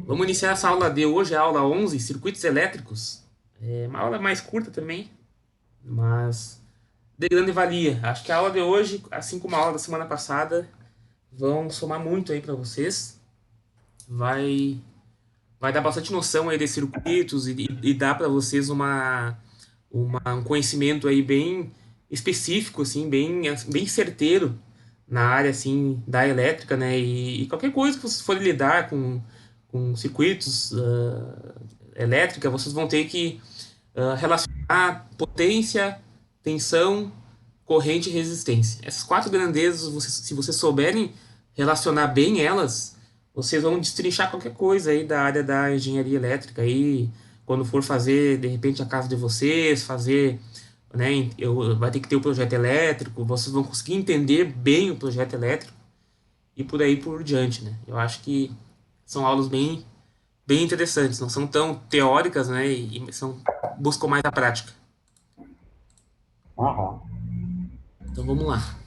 Vamos iniciar essa aula de hoje, a aula 11, circuitos elétricos. É uma aula mais curta também, mas de grande valia. Acho que a aula de hoje, assim como a aula da semana passada, vão somar muito aí para vocês. Vai, vai dar bastante noção aí de circuitos e dar para vocês um conhecimento aí bem específico, assim, bem certeiro na área assim da elétrica, né? E qualquer coisa que vocês forem lidar com circuitos elétrica, vocês vão ter que relacionar potência, tensão, corrente e resistência. Essas quatro grandezas, se vocês souberem relacionar bem elas, vocês vão destrinchar qualquer coisa aí da área da engenharia elétrica aí, quando for fazer de repente a casa de vocês, fazer, né, vai ter que ter o projeto elétrico, vocês vão conseguir entender bem o projeto elétrico e por aí por diante, né? Eu acho que são aulas bem interessantes, não são tão teóricas, né? Buscam mais a prática. Aham. Então vamos lá.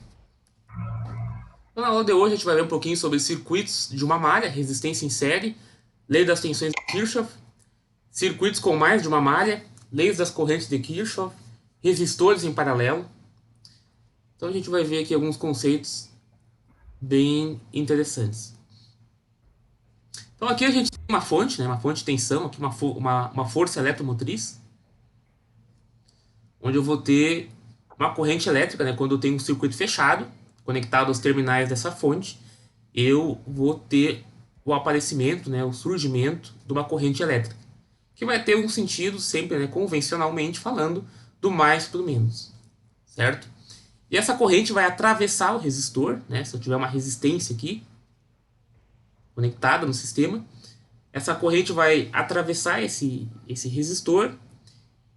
Então, na aula de hoje a gente vai ver um pouquinho sobre circuitos de uma malha, resistência em série, lei das tensões de Kirchhoff, circuitos com mais de uma malha, leis das correntes de Kirchhoff, resistores em paralelo. Então a gente vai ver aqui alguns conceitos bem interessantes. Então aqui a gente tem uma fonte, né, uma fonte de tensão, aqui uma força eletromotriz, onde eu vou ter uma corrente elétrica, né, quando eu tenho um circuito fechado, conectado aos terminais dessa fonte, eu vou ter o aparecimento, né, o surgimento de uma corrente elétrica, que vai ter um sentido sempre, né, convencionalmente falando, do mais para o menos, certo? E essa corrente vai atravessar o resistor, né, se eu tiver uma resistência aqui, conectada no sistema, essa corrente vai atravessar esse resistor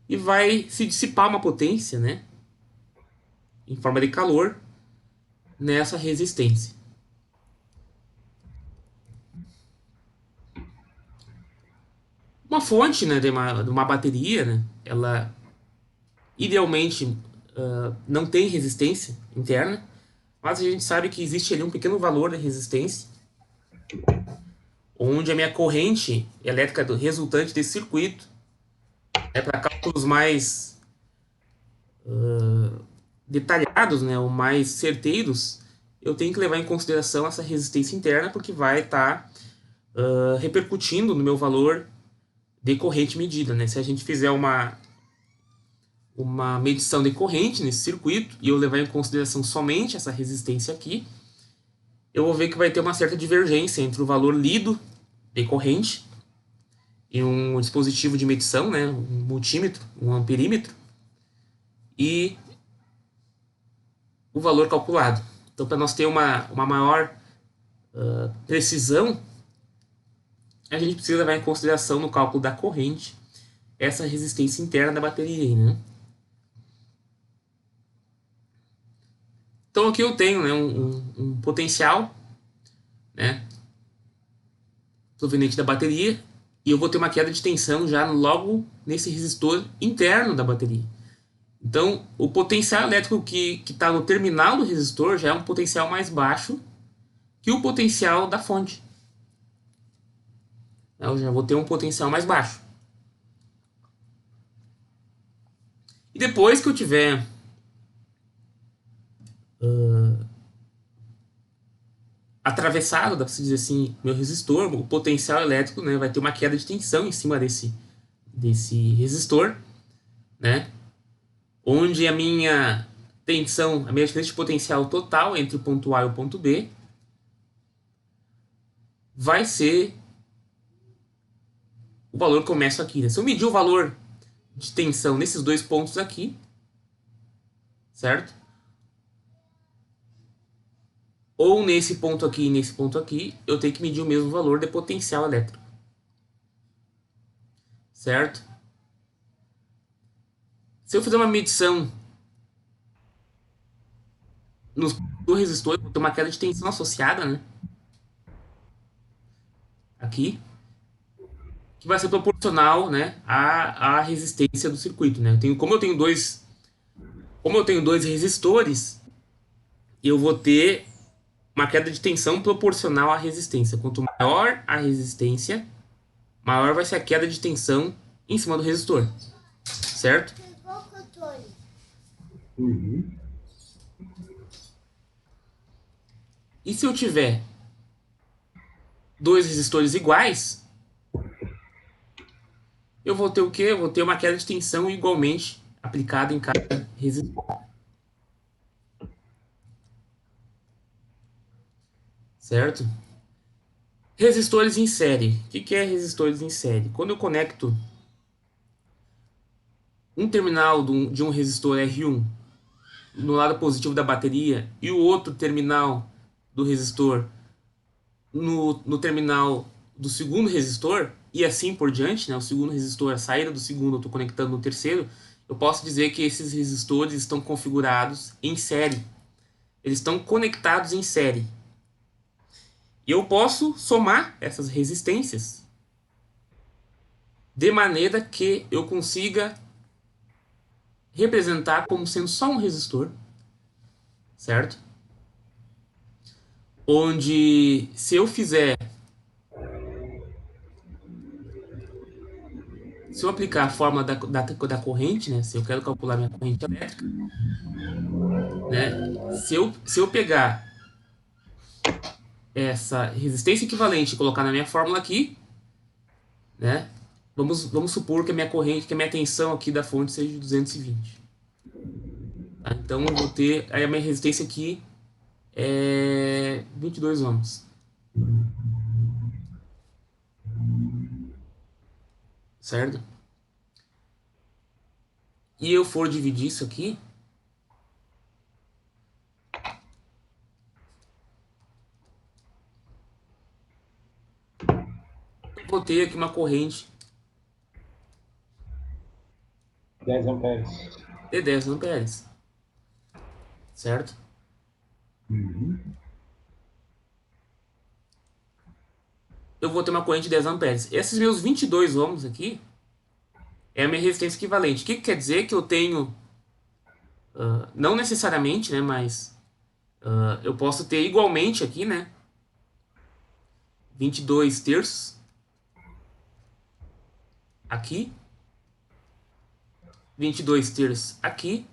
e vai se dissipar uma potência, né, em forma de calor, nessa resistência. Uma fonte, né, de uma bateria, né, ela idealmente não tem resistência interna, mas a gente sabe que existe ali um pequeno valor de resistência, onde a minha corrente elétrica resultante desse circuito, para cálculos mais detalhados, né, ou mais certeiros, eu tenho que levar em consideração essa resistência interna, porque vai estar repercutindo no meu valor de corrente medida, né? Se a gente fizer uma medição de corrente nesse circuito e eu levar em consideração somente essa resistência aqui, eu vou ver que vai ter uma certa divergência entre o valor lido de corrente em um dispositivo de medição, né, um multímetro, um amperímetro, e o valor calculado. Então, para nós ter uma maior precisão, a gente precisa levar em consideração no cálculo da corrente essa resistência interna da bateria, né? Então aqui eu tenho, né, um potencial, né, proveniente da bateria, e eu vou ter uma queda de tensão já logo nesse resistor interno da bateria. Então o potencial elétrico que está no terminal do resistor já é um potencial mais baixo que o potencial da fonte. Eu já vou ter um potencial mais baixo. E depois que eu tiver atravessado, dá para se dizer assim, meu resistor, o potencial elétrico, né, vai ter uma queda de tensão em cima desse resistor, né, onde a minha tensão, a minha diferença de potencial total entre o ponto A e o ponto B vai ser o valor que eu começo aqui. Né? Se eu medir o valor de tensão nesses dois pontos aqui, certo? Ou nesse ponto aqui e nesse ponto aqui, eu tenho que medir o mesmo valor de potencial elétrico. Certo? Se eu fizer uma medição do resistor, eu vou ter uma queda de tensão associada, né? Aqui, que vai ser proporcional, né, à resistência do circuito, né? Como eu tenho dois resistores, eu vou ter uma queda de tensão proporcional à resistência. Quanto maior a resistência, maior vai ser a queda de tensão em cima do resistor, certo? Uhum. E se eu tiver dois resistores iguais, eu vou ter o quê? Eu vou ter uma queda de tensão igualmente aplicada em cada resistor, certo? Resistores em série. O que é resistores em série? Quando eu conecto um terminal de um resistor R1 no lado positivo da bateria e o outro terminal do resistor no terminal do segundo resistor, e assim por diante, né? O segundo resistor, a saída do segundo, eu estou conectando no terceiro, eu posso dizer que esses resistores estão configurados em série. Eles estão conectados em série. E eu posso somar essas resistências de maneira que eu consiga representar como sendo só um resistor, certo? Onde se eu fizer, se eu aplicar a fórmula da corrente, né? Se eu quero calcular minha corrente elétrica, né? Se eu pegar essa resistência equivalente e colocar na minha fórmula aqui, né? Vamos supor que a minha corrente, que a minha tensão aqui da fonte seja de 220. Tá? Então eu vou ter, aí a minha resistência aqui é 22 ohms, certo? E eu for dividir isso aqui, eu vou ter aqui uma corrente 10 amperes. de 10 amperes, certo? Uhum. Eu vou ter uma corrente de 10 amperes. Esses meus 22 ohms aqui é a minha resistência equivalente. O que quer dizer? Que eu tenho, não necessariamente, né, mas eu posso ter igualmente aqui, né, 22 terços aqui, 22 terços aqui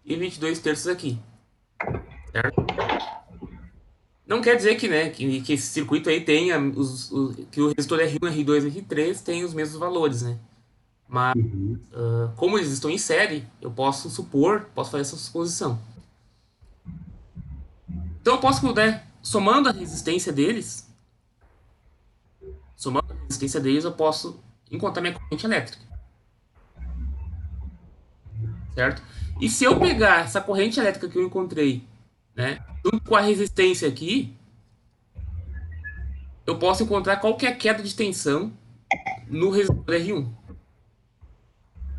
e 22 terços aqui, certo? Não quer dizer que, né, que esse circuito aí tenha que o resistor R1, R2 e R3 tem os mesmos valores, né? Mas Uhum. como eles estão em série, eu posso supor, posso fazer essa suposição. Então eu posso, né, somando a resistência deles, eu posso encontrar minha corrente elétrica, certo? E se eu pegar essa corrente elétrica que eu encontrei, né, junto com a resistência aqui, eu posso encontrar qualquer queda de tensão no resistor R1.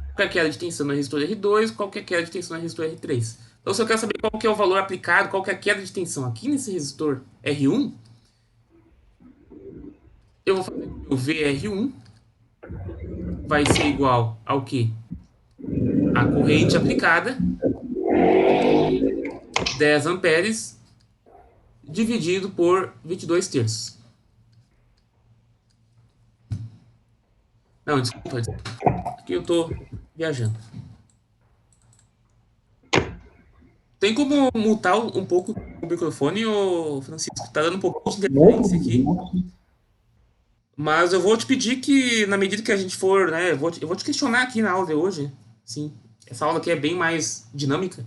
Qualquer queda de tensão no resistor R2, qualquer queda de tensão no resistor R3. Então, se eu quero saber qual que é o valor aplicado, qual que é a queda de tensão aqui nesse resistor R1, eu vou fazer que o VR1 vai ser igual ao que? A corrente aplicada, 10 amperes, dividido por 22 terços. Não, desculpa. Aqui eu tô viajando. Tem como mutar um pouco o microfone, ô Francisco? Tá dando um pouquinho de interferência aqui. Mas eu vou te pedir que, na medida que a gente for, né, eu vou te questionar aqui na aula de hoje. Sim, essa aula aqui é bem mais dinâmica.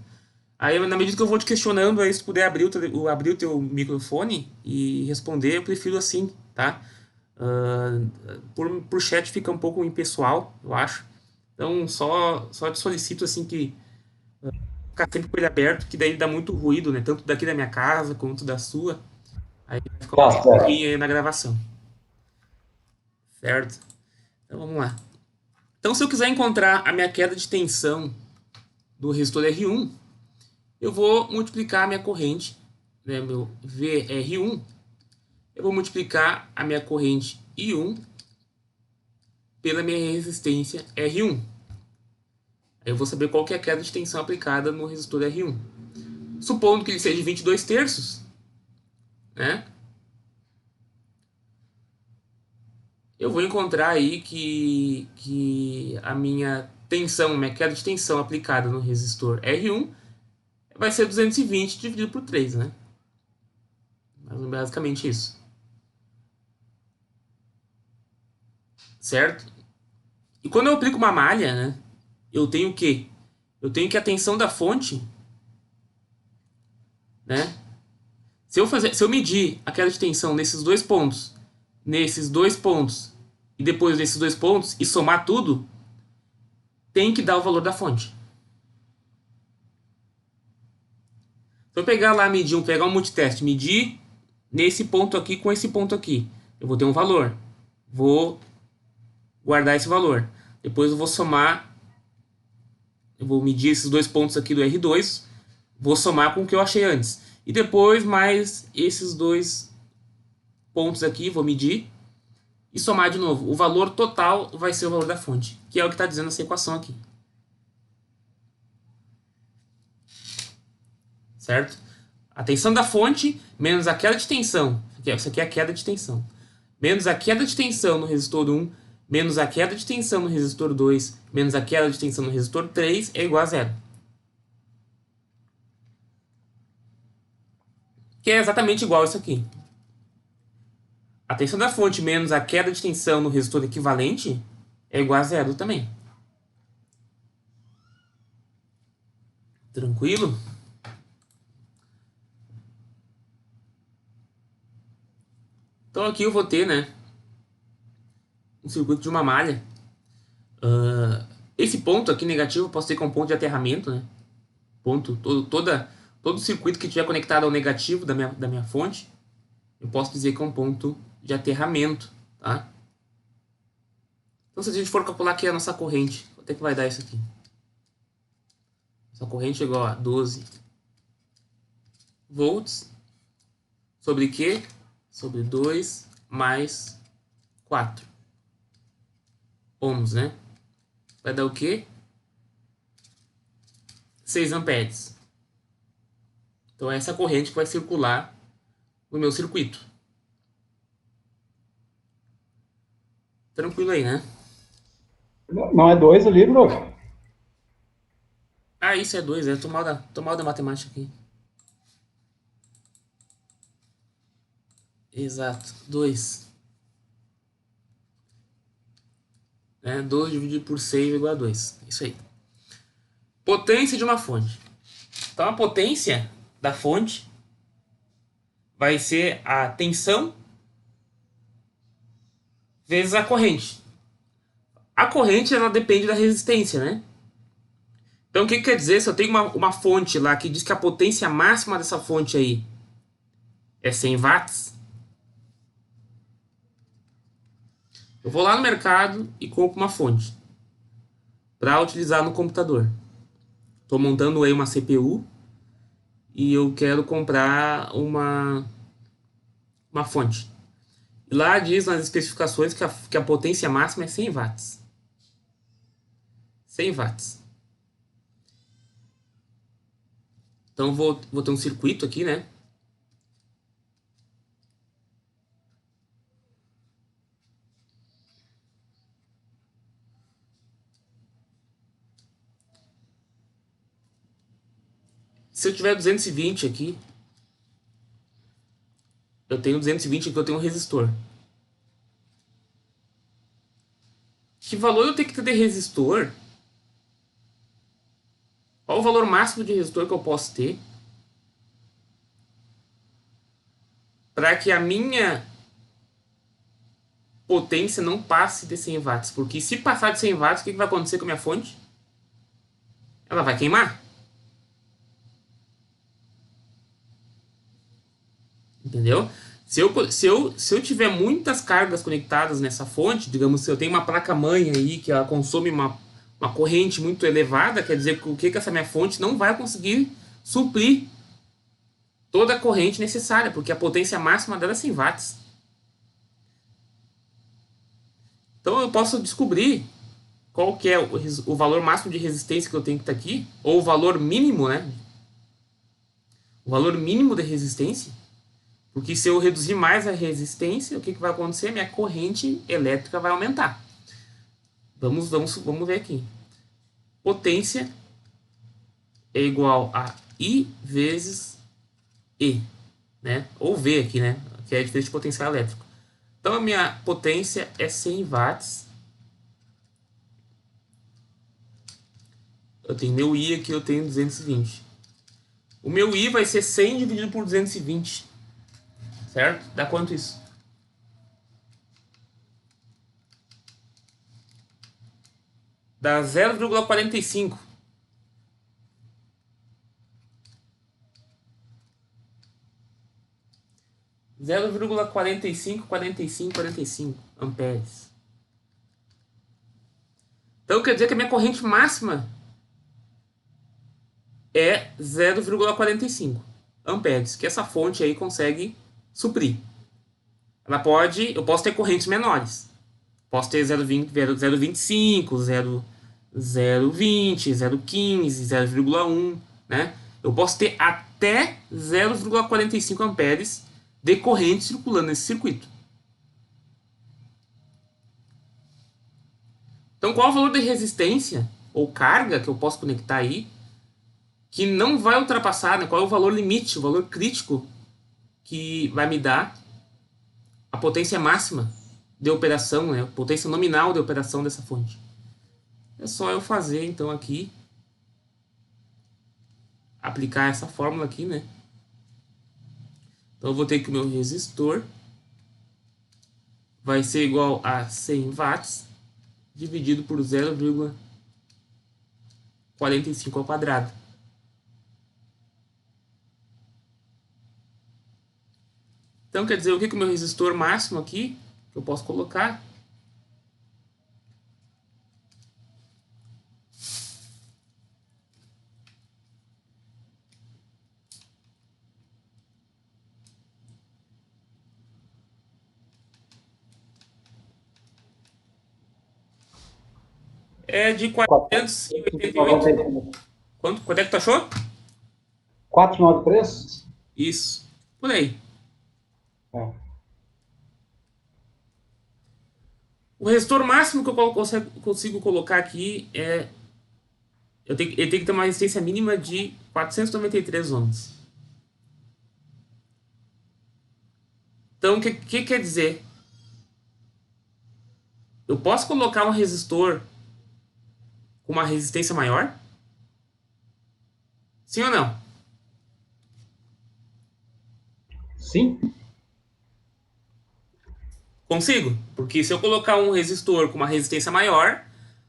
Aí, na medida que eu vou te questionando, aí se tu puder abrir o teu microfone e responder, eu prefiro assim, tá? Ah, por chat fica um pouco impessoal, eu acho. Então, só te solicito, assim, que ficar sempre com ele aberto, que daí dá muito ruído, né? Tanto daqui da minha casa quanto da sua. Aí vai ficar um Tá pouquinho certo. aí na gravação, certo? Então, vamos lá. Então, se eu quiser encontrar a minha queda de tensão do resistor R1, eu vou multiplicar a minha corrente, né, meu VR1, eu vou multiplicar a minha corrente I1 pela minha resistência R1. Aí eu vou saber qual que é a queda de tensão aplicada no resistor R1. Supondo que ele seja de 22 terços, né? eu vou encontrar aí que a minha tensão, minha queda de tensão aplicada no resistor R1 vai ser 220 dividido por 3, né? Basicamente isso. Certo? E quando eu aplico uma malha, né? Eu tenho o quê? Eu tenho que a tensão da fonte, né? Se eu medir a queda de tensão nesses dois pontos, e depois desses dois pontos, e somar tudo, tem que dar o valor da fonte. Se eu pegar lá, pegar um multiteste, medir nesse ponto aqui com esse ponto aqui, eu vou ter um valor. Vou guardar esse valor. Depois eu vou somar, eu vou medir esses dois pontos aqui do R2, vou somar com o que eu achei antes. E depois mais esses dois pontos aqui, vou medir e somar de novo. O valor total vai ser o valor da fonte, que é o que está dizendo essa equação aqui. Certo? A tensão da fonte menos a queda de tensão. Isso aqui é a queda de tensão. Menos a queda de tensão no resistor 1, menos a queda de tensão no resistor 2, menos a queda de tensão no resistor 3 é igual a zero. Que é exatamente igual a isso aqui. A tensão da fonte menos a queda de tensão no resistor equivalente é igual a zero também. Tranquilo? Então aqui eu vou ter, né, um circuito de uma malha. Esse ponto aqui negativo eu posso ter como ponto de aterramento, né? Todo circuito que estiver conectado ao negativo da minha fonte, eu posso dizer que é um ponto de aterramento, tá? Então se a gente for calcular aqui a nossa corrente, quanto é que vai dar isso aqui? Essa corrente é igual a 12 volts sobre Q? Sobre 2 mais 4 ohms, né? Vai dar o quê? 6 amperes. Então é essa corrente que vai circular no meu circuito. Tranquilo aí, né? Não é 2 ali, Bruno? Ah, isso é 2, é. Tô mal da matemática aqui. Exato, 2. 2 dividido por 6 é igual a 2. Isso aí. Potência de uma fonte. Então a potência da fonte vai ser a tensão vezes a corrente. A corrente ela depende da resistência, né? Então o que quer dizer? Se eu tenho uma fonte lá que diz que a potência máxima dessa fonte aí é 100 watts, eu vou lá no mercado e compro uma fonte para utilizar no computador. Estou montando aí uma CPU e eu quero comprar uma fonte. E lá diz nas especificações que a potência máxima é 100 watts. 100 watts. Então vou ter um circuito aqui, né? Se eu tiver 220 aqui, eu tenho 220 aqui, eu tenho um resistor. Que valor eu tenho que ter de resistor? Qual o valor máximo de resistor que eu posso ter para que a minha potência não passe de 100 watts? Porque se passar de 100 watts, o que vai acontecer com a minha fonte? Ela vai queimar. Entendeu? Se eu tiver muitas cargas conectadas nessa fonte, digamos, se eu tenho uma placa-mãe aí que ela consome uma corrente muito elevada, quer dizer que essa minha fonte não vai conseguir suprir toda a corrente necessária, porque a potência máxima dela é 100 watts. Então eu posso descobrir qual que é o valor máximo de resistência que eu tenho que estar aqui, ou o valor mínimo, né? O valor mínimo de resistência. Porque se eu reduzir mais a resistência, o que vai acontecer? Minha corrente elétrica vai aumentar. Vamos ver aqui. Potência é igual a I vezes E, né? Ou V aqui, né? Que é a diferença de potencial elétrico. Então, a minha potência é 100 watts. Eu tenho meu I aqui, eu tenho 220. O meu I vai ser 100 dividido por 220. Certo? Dá quanto isso? Dá 0,45. 0,4545 amperes. Então quer dizer que a minha corrente máxima é 0,45 amperes, que essa fonte aí consegue suprir. Eu posso ter correntes menores. Posso ter 0,25, 0,20, 0,15, 0,1, né? Eu posso ter até 0,45 amperes de corrente circulando nesse circuito. Então, qual é o valor de resistência ou carga que eu posso conectar aí que não vai ultrapassar, né? Qual é o valor limite, o valor crítico que vai me dar a potência máxima de operação, né? A potência nominal de operação dessa fonte. É só eu fazer, então, aqui, aplicar essa fórmula aqui, né? Então, eu vou ter que o meu resistor vai ser igual a 100 watts dividido por 0,45 ao quadrado. Então, quer dizer, o que o meu resistor máximo aqui, que eu posso colocar, é de 488. Quanto é que tu achou? 493? Isso, por aí. É. O resistor máximo que eu consigo colocar aqui é... ele tem que ter uma resistência mínima de 493 ohms. Então, o que quer dizer? Eu posso colocar um resistor com uma resistência maior? Sim ou não? Sim. Consigo. Porque se eu colocar um resistor com uma resistência maior,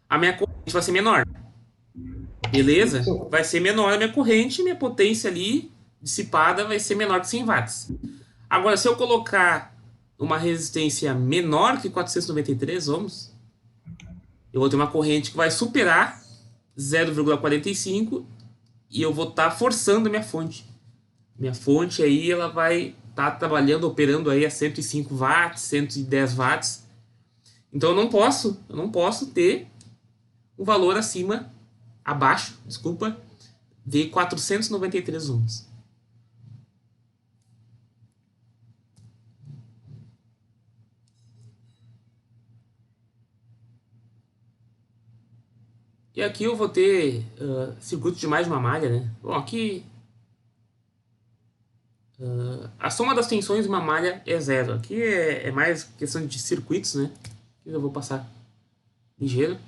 a minha corrente vai ser menor. Beleza? Isso. Vai ser menor a minha corrente e minha potência ali dissipada vai ser menor que 100 watts. Agora, se eu colocar uma resistência menor que 493 ohms, eu vou ter uma corrente que vai superar 0,45 e eu vou estar forçando a minha fonte. Minha fonte aí ela vai estar trabalhando, operando aí a 105 watts, 110 watts. Então eu não posso ter um valor abaixo, desculpa, de 493 ohms. E aqui eu vou ter circuito de mais de uma malha, né? Bom, aqui a soma das tensões de uma malha é zero. Aqui é mais questão de circuitos, né? Aqui eu vou passar ligeiro.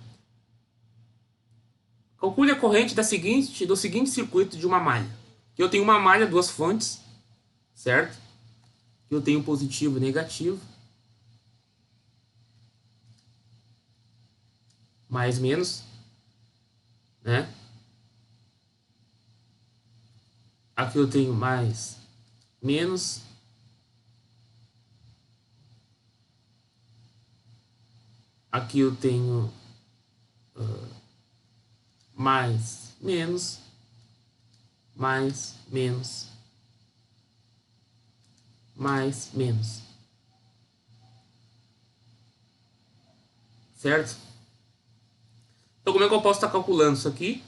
Calcule a corrente do seguinte circuito de uma malha. Aqui eu tenho uma malha, duas fontes, certo? Aqui eu tenho positivo e negativo. Mais, menos, né? Aqui eu tenho mais, menos. Aqui eu tenho mais, menos, mais, menos, mais, menos. Certo? Então, como é que eu posso estar calculando isso aqui?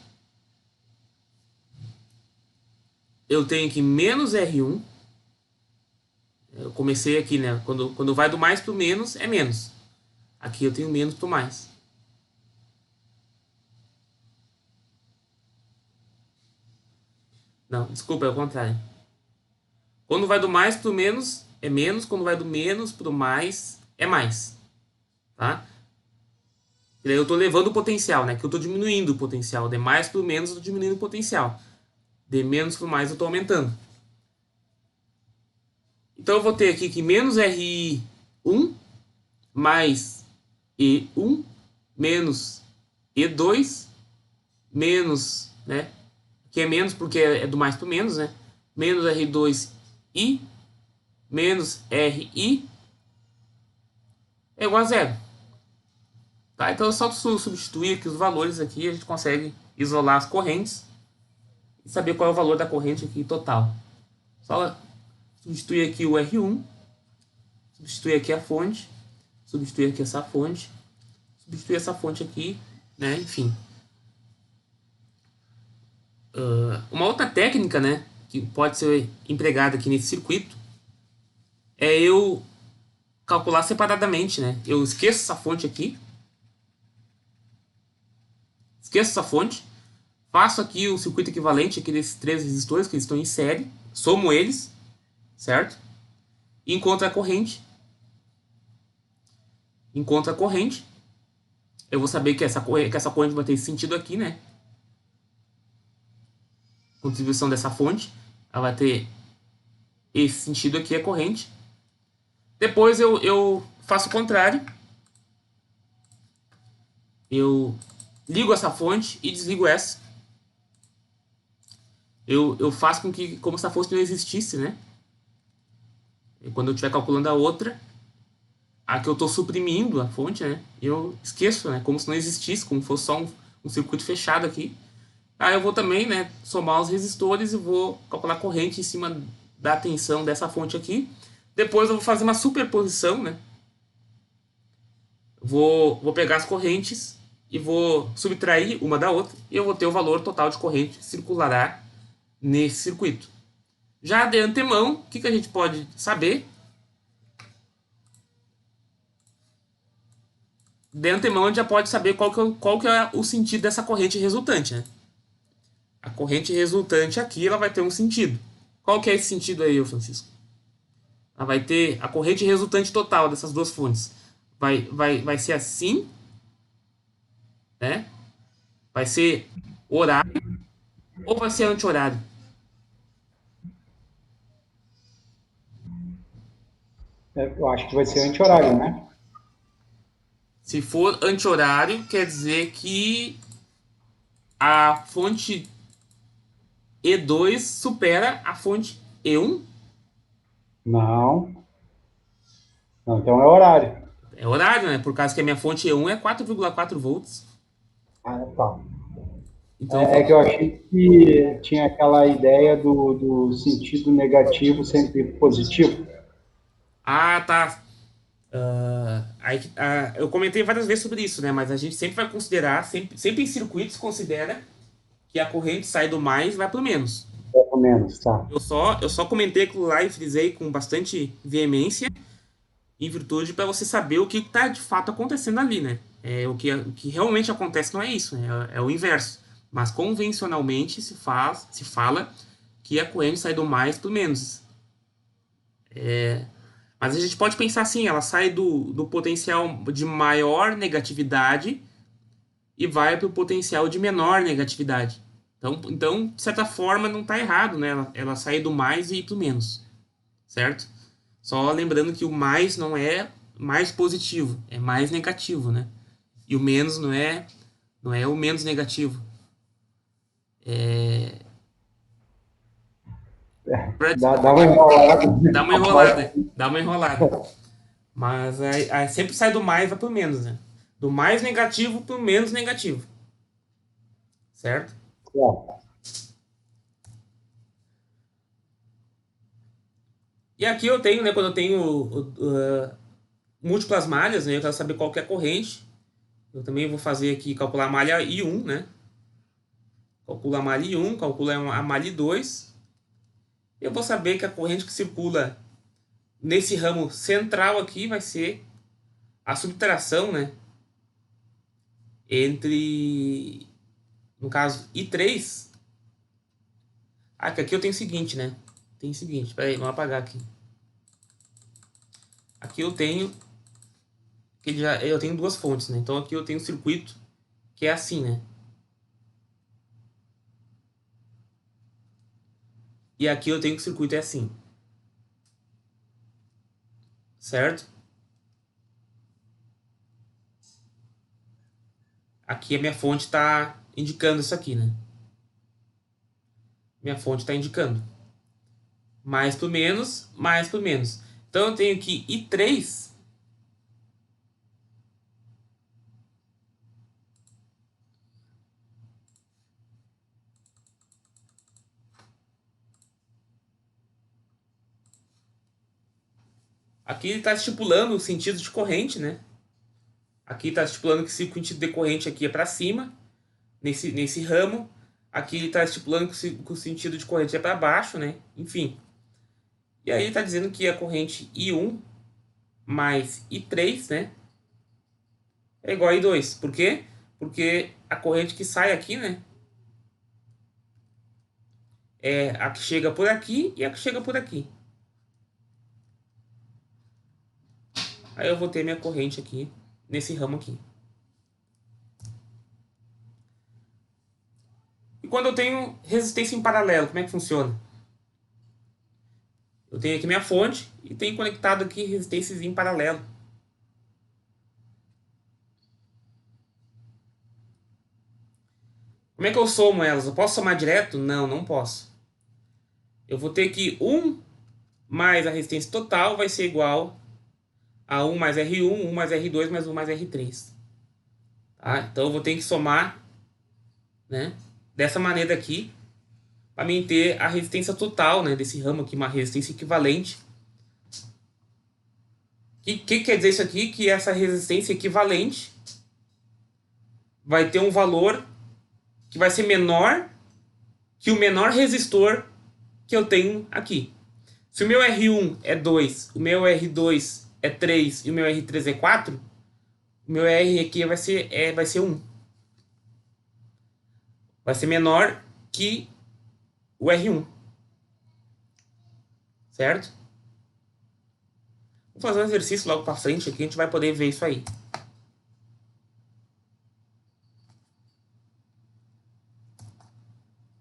Eu tenho que menos R1 Eu comecei aqui, né? Quando vai do mais pro menos, é menos. Aqui eu tenho menos pro mais. Não, desculpa, é o contrário. Quando vai do mais pro menos, é menos. Quando vai do menos pro mais, é mais. Tá? E daí eu tô levando o potencial, né? Que eu tô diminuindo o potencial. De mais pro menos, eu tô diminuindo o potencial. De menos pro mais, eu tô aumentando. Então eu vou ter aqui que menos RI1 mais E1 menos E2 menos, né? Que é menos porque é do mais para o menos, né? Menos R2I menos RI é igual a zero. Tá? Então é só substituir aqui os valores aqui, a gente consegue isolar as correntes e saber qual é o valor da corrente aqui total. Só substituir aqui o R1, substituir aqui a fonte, substituir aqui essa fonte, substituir essa fonte aqui, né? Enfim. Uma outra técnica, né, que pode ser empregada aqui nesse circuito é eu calcular separadamente, né? Eu esqueço essa fonte aqui, faço aqui o circuito equivalente aqui desses três resistores que eles estão em série, somo eles, certo? E encontro a corrente. Eu vou saber que essa corrente vai ter esse sentido aqui, né? Contribuição dessa fonte, ela vai ter esse sentido aqui, a corrente. Depois eu faço o contrário. Eu ligo essa fonte e desligo essa. Eu faço com que, como se a fonte não existisse, né? E quando eu estiver calculando a outra, a que eu estou suprimindo a fonte, né? Eu esqueço, né? Como se não existisse, como se fosse só um circuito fechado aqui. Aí eu vou também, né, somar os resistores e vou calcular a corrente em cima da tensão dessa fonte aqui. Depois eu vou fazer uma superposição, né? Vou pegar as correntes e vou subtrair uma da outra e eu vou ter o valor total de corrente que circulará nesse circuito. Já de antemão, o que a gente pode saber? De antemão a gente já pode saber qual que é o sentido dessa corrente resultante, né? A corrente resultante aqui ela vai ter um sentido. Qual que é esse sentido aí, Francisco? Ela vai ter a corrente resultante total dessas duas fontes. Vai ser assim, né? Vai ser horário ou vai ser anti-horário? Eu acho que vai ser anti-horário, né? Se for anti-horário, quer dizer que a fonte E2 supera a fonte E1? Não. Não, então é horário. É horário, né? Por causa que a minha fonte E1 é 4,4 volts. Ah, tá. Então, É que eu achei que tinha aquela ideia do sentido negativo sempre positivo. tá. Eu comentei várias vezes sobre isso, né? Mas a gente sempre vai considerar, sempre em circuitos considera que a corrente sai do mais e vai para o menos. Pelo menos, tá. Eu só comentei aquilo lá e frisei com bastante veemência em virtude para você saber o que está de fato acontecendo ali, né? O que realmente acontece não é isso, né? É o inverso. Mas convencionalmente se fala que a corrente sai do mais para o menos. Mas a gente pode pensar assim, ela sai do potencial de maior negatividade e vai para o potencial de menor negatividade. Então, de certa forma, não está errado, né? Ela sai do mais e ir para o menos, certo? Só lembrando que o mais não é mais positivo, é mais negativo, né? E o menos não é o menos negativo. Dá uma enrolada. Dá uma enrolada. Mas aí sempre sai do mais e vai pro menos, né? Do mais negativo pro menos negativo. Certo? E aqui eu tenho, né? Quando eu tenho múltiplas malhas, né? Eu quero saber qual que é a corrente. Eu também vou fazer aqui, calcular a malha I1, né? Calculo a malha I1, calculo a malha I2. Eu vou saber que a corrente que circula nesse ramo central aqui vai ser a subtração, né? Entre, no caso, I3. Ah, que aqui eu tenho o seguinte, né? Tem o seguinte, peraí, vamos apagar aqui. Aqui eu tenho, eu tenho duas fontes, né? Então aqui eu tenho um circuito que é assim, né? E aqui eu tenho que o circuito é assim. Certo? Aqui a minha fonte está indicando isso aqui, né? Minha fonte está indicando. Mais por menos, mais por menos. Então eu tenho que I3. Aqui ele está estipulando o sentido de corrente, né? Aqui está estipulando que o sentido de corrente aqui é para cima, nesse ramo. Aqui ele está estipulando que o sentido de corrente é para baixo, né? Enfim. E aí ele está dizendo que a corrente I1 mais I3, né? É igual a I2. Por quê? Porque a corrente que sai aqui, né? É a que chega por aqui e a que chega por aqui. Aí eu vou ter minha corrente aqui, nesse ramo aqui. E quando eu tenho resistência em paralelo, como é que funciona? Eu tenho aqui minha fonte e tenho conectado aqui resistências em paralelo. Como é que eu somo elas? Eu posso somar direto? Não, não posso. Eu vou ter que 1 mais a resistência total vai ser igual a 1 mais R1, 1 mais R2 mais 1 mais R3. Tá? Então eu vou ter que somar, né, dessa maneira aqui, para mim ter a resistência total, né, desse ramo aqui, uma resistência equivalente. O que quer dizer isso aqui? Que essa resistência equivalente vai ter um valor que vai ser menor que o menor resistor que eu tenho aqui. Se o meu R1 é 2, o meu R2 é 3 e o meu R3 é 4, o meu R aqui vai ser 1. Vai ser menor que o R1. Certo? Vou fazer um exercício logo para frente aqui, a gente vai poder ver isso aí.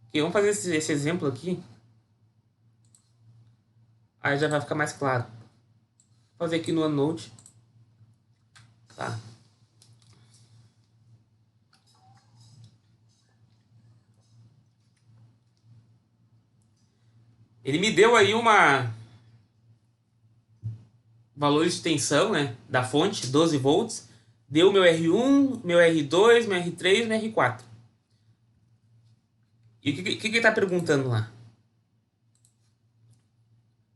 Ok, vamos fazer esse exemplo aqui. Aí já vai ficar mais claro. Vou fazer aqui no OneNote. Tá. Ele me deu aí uma valor de tensão, né, da fonte, 12 volts. Deu meu R1, meu R2, meu R3, meu R4. E o que ele está perguntando lá?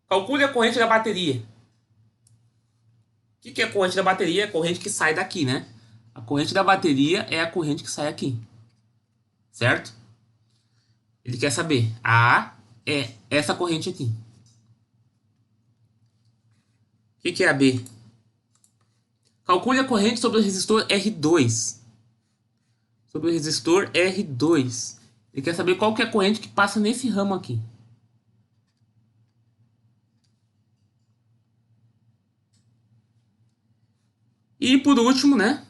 Calcule a corrente da bateria. O que é a corrente da bateria? É a corrente que sai daqui, né? A corrente da bateria é a corrente que sai aqui. Certo? Ele quer saber. A é essa corrente aqui. O que é a B? Calcule a corrente sobre o resistor R2. Sobre o resistor R2. Ele quer saber qual que é a corrente que passa nesse ramo aqui. E por último, né?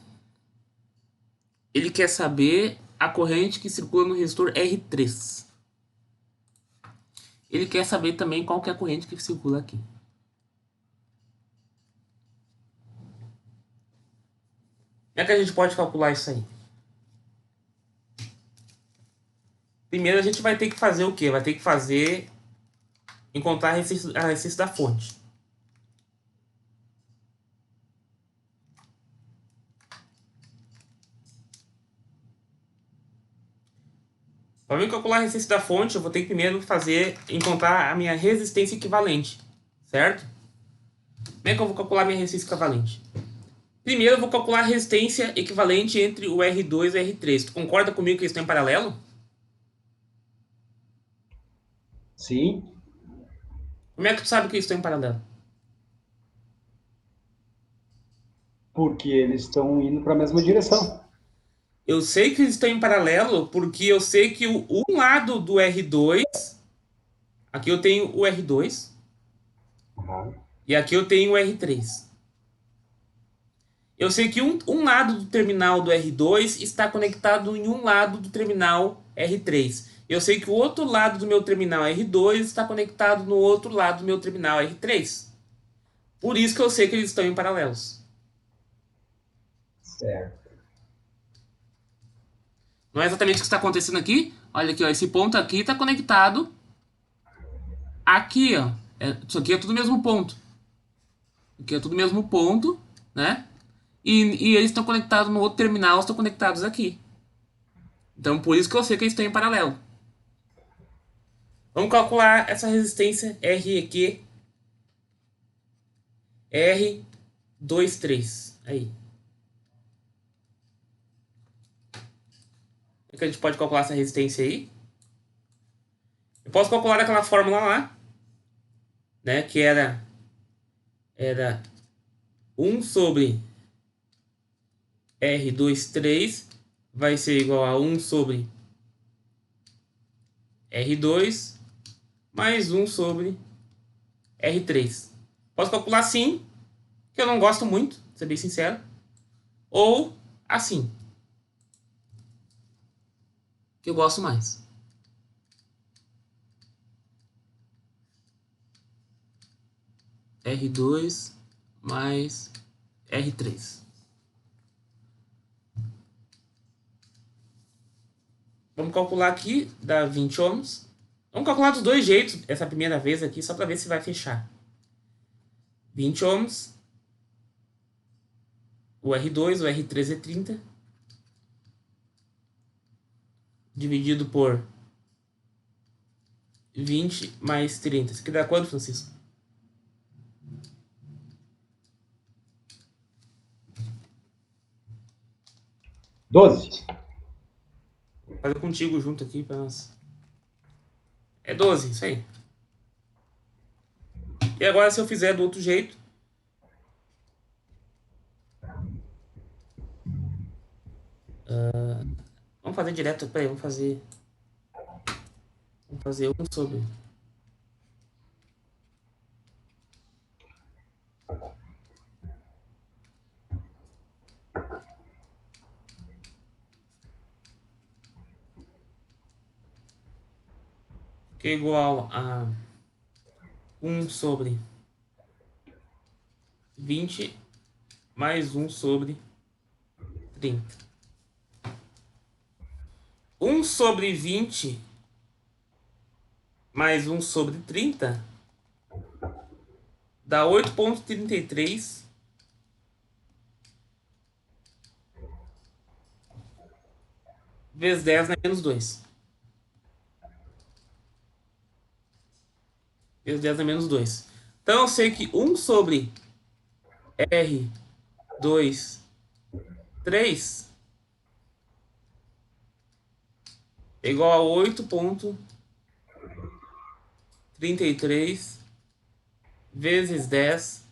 Ele quer saber a corrente que circula no resistor R3. Ele quer saber também qual que é a corrente que circula aqui. Como é que a gente pode calcular isso aí? Primeiro a gente vai ter que fazer o quê? Vai ter que encontrar a resistência da fonte. Para mim calcular a resistência da fonte, eu vou ter que primeiro encontrar a minha resistência equivalente, certo? Como é que eu vou calcular a minha resistência equivalente? Primeiro eu vou calcular a resistência equivalente entre o R2 e o R3. Tu concorda comigo que eles estão em paralelo? Sim. Como é que tu sabe que eles estão em paralelo? Porque eles estão indo para a mesma direção. Eu sei que eles estão em paralelo porque eu sei que um lado do R2, aqui eu tenho o R2 Uhum. e aqui eu tenho o R3. Eu sei que um lado do terminal do R2 está conectado em um lado do terminal R3. Eu sei que o outro lado do meu terminal R2 está conectado no outro lado do meu terminal R3. Por isso que eu sei que eles estão em paralelos. Certo. Não é exatamente o que está acontecendo aqui? Olha aqui, ó, esse ponto aqui está conectado aqui, ó. Isso aqui é tudo mesmo ponto. Aqui é tudo mesmo ponto, né? E eles estão conectados no outro terminal, estão conectados aqui. Então, por isso que eu sei que eles estão em paralelo. Vamos calcular essa resistência REQ R23. Aí. Como é que a gente pode calcular essa resistência aí? Eu posso calcular aquela fórmula lá, né? Que era 1 sobre R23 vai ser igual a 1 sobre R2 mais 1 sobre R3. Posso calcular assim, que eu não gosto muito, pra ser bem sincero. Ou assim, que eu gosto mais. R2 mais R3. Vamos calcular aqui, dá 20 ohms. Vamos calcular dos dois jeitos essa primeira vez aqui, só para ver se vai fechar. 20 ohms. O R2, o R3 é 30. Dividido por 20 mais 30. Isso aqui dá quanto, Francisco? 12. Vou fazer contigo junto aqui para nós. É 12, isso aí. E agora, se eu fizer do outro jeito. Vamos fazer direto. Peraí, vamos fazer. Vamos fazer 1 sobre. Que é igual a 1 sobre 20 mais 1 sobre 30. 1 sobre 20 mais 1 sobre 30 dá 8,33 vezes 10 na menos 2. Vezes 10 na menos 2. Então eu sei que 1 sobre R2, 3 é igual a 8,33 vezes 10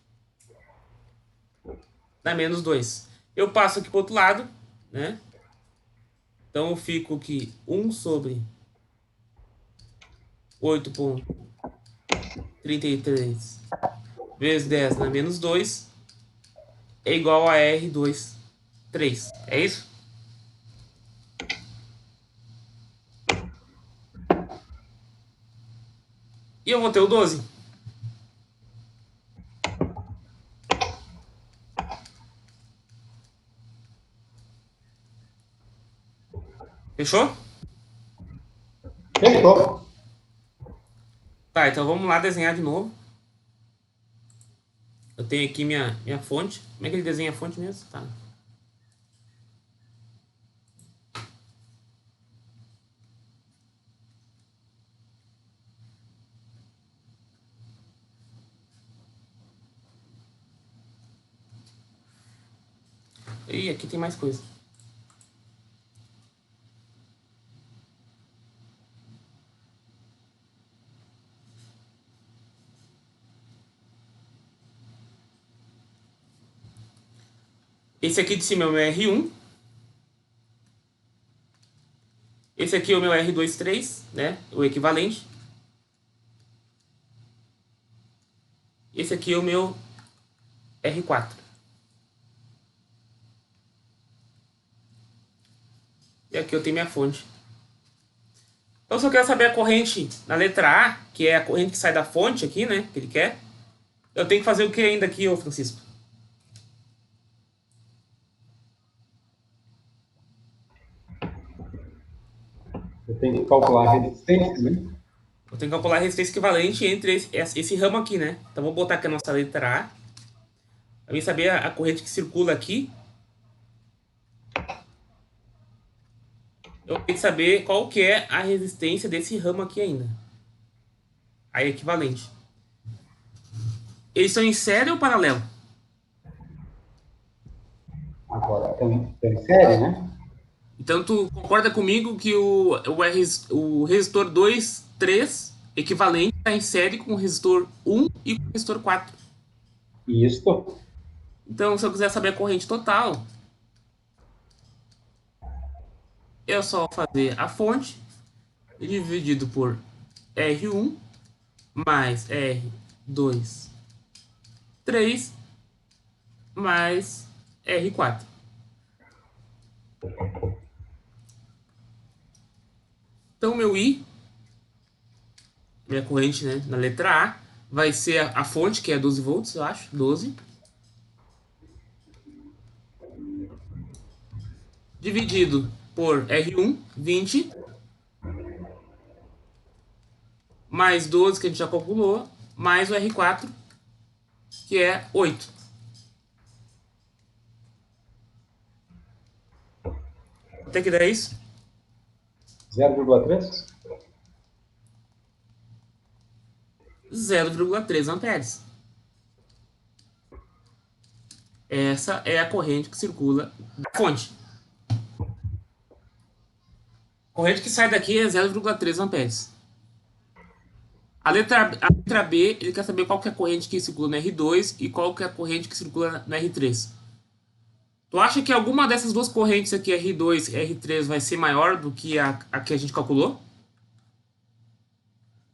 na menos 2. Eu passo aqui para o outro lado, né? Então eu fico que 1 sobre 8,33 vezes 10 na menos 2 é igual a R2, 3. É isso? E eu vou ter o 12. Fechou? Fechou. Tá, então vamos lá desenhar de novo. Eu tenho aqui minha fonte. Como é que ele desenha a fonte mesmo? Tá. E aqui tem mais coisa. Esse aqui de cima é o meu R1. Esse aqui é o meu R23, né? O equivalente. Esse aqui é o meu R4. E aqui eu tenho minha fonte. Então, se eu quero saber a corrente na letra A, que é a corrente que sai da fonte aqui, né? Que ele quer, eu tenho que fazer o que ainda aqui, ô Francisco? Eu tenho que calcular a resistência, né? Eu tenho que calcular a resistência equivalente entre esse ramo aqui, né? Então, vou botar aqui a nossa letra A. Para mim saber a corrente que circula aqui, eu tenho que saber qual que é a resistência desse ramo aqui ainda. Aí é equivalente. Eles são em série ou paralelo? Agora, tem série, né? Então tu concorda comigo que o resistor 2, 3 equivalente está em série com o resistor 1 e com o resistor 4. Isso. Então, se eu quiser saber a corrente total, é só fazer a fonte dividido por R1 mais R2, 3 mais R4. Então, meu I, minha corrente, né, na letra A, vai ser a fonte, que é 12 volts, eu acho, 12, dividido por R1, 20, mais 12, que a gente já calculou, mais o R4, que é 8. Até que dá isso? 0,3? 0,3 amperes. Essa é a corrente que circula da fonte. A corrente que sai daqui é 0,3 amperes. A letra B, ele quer saber qual que é a corrente que circula no R2 e qual que é a corrente que circula no R3. Tu acha que alguma dessas duas correntes aqui, R2 e R3, vai ser maior do que a que a gente calculou?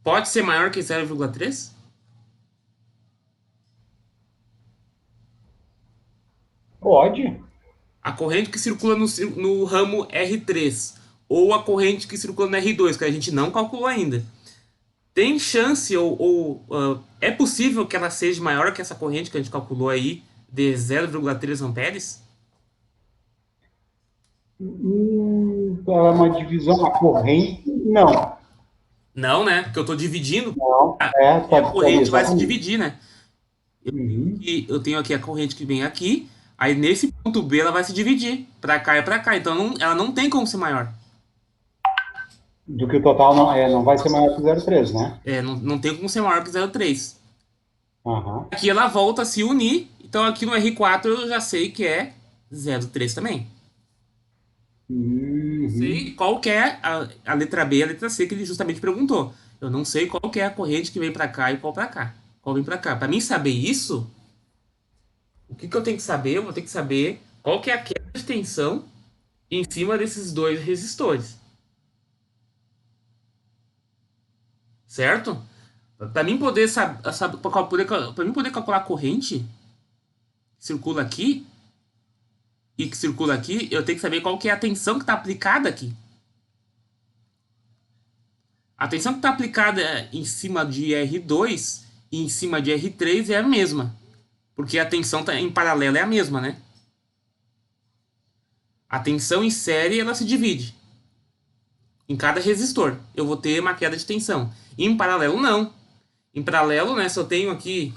Pode ser maior que 0,3? Pode. A corrente que circula no ramo R3 ou a corrente que circula no R2, que a gente não calculou ainda. Tem chance é possível que ela seja maior que essa corrente que a gente calculou aí de 0,3 amperes? Ela é uma divisão, uma corrente? Não. Não, né? Porque eu estou dividindo. Não. E a corrente vai se Exatamente. dividir, né? Uhum. E eu tenho aqui a corrente que vem aqui. Aí nesse ponto B ela vai se dividir. Para cá e para cá. Então ela não tem como ser maior. Do que o total não vai ser maior que 0,3, né? Não tem como ser maior que 0,3. Aham. Aqui ela volta a se unir. Então aqui no R4 eu já sei que é 0,3 também. Não Uhum. sei qual que é a letra B e a letra C que ele justamente perguntou. Eu não sei qual que é a corrente que vem para cá e qual para cá. Qual vem para cá. Para mim saber isso, o que eu tenho que saber? Eu vou ter que saber qual que é a queda de tensão em cima desses dois resistores. Certo? Para mim poder para mim poder calcular a corrente que circula aqui e que circula aqui, eu tenho que saber qual que é a tensão que está aplicada aqui. A tensão que está aplicada em cima de R2 e em cima de R3 é a mesma. Porque a tensão em paralelo é a mesma, né? A tensão em série ela se divide. Em cada resistor eu vou ter uma queda de tensão. Em paralelo não. Em paralelo, né, se eu tenho aqui...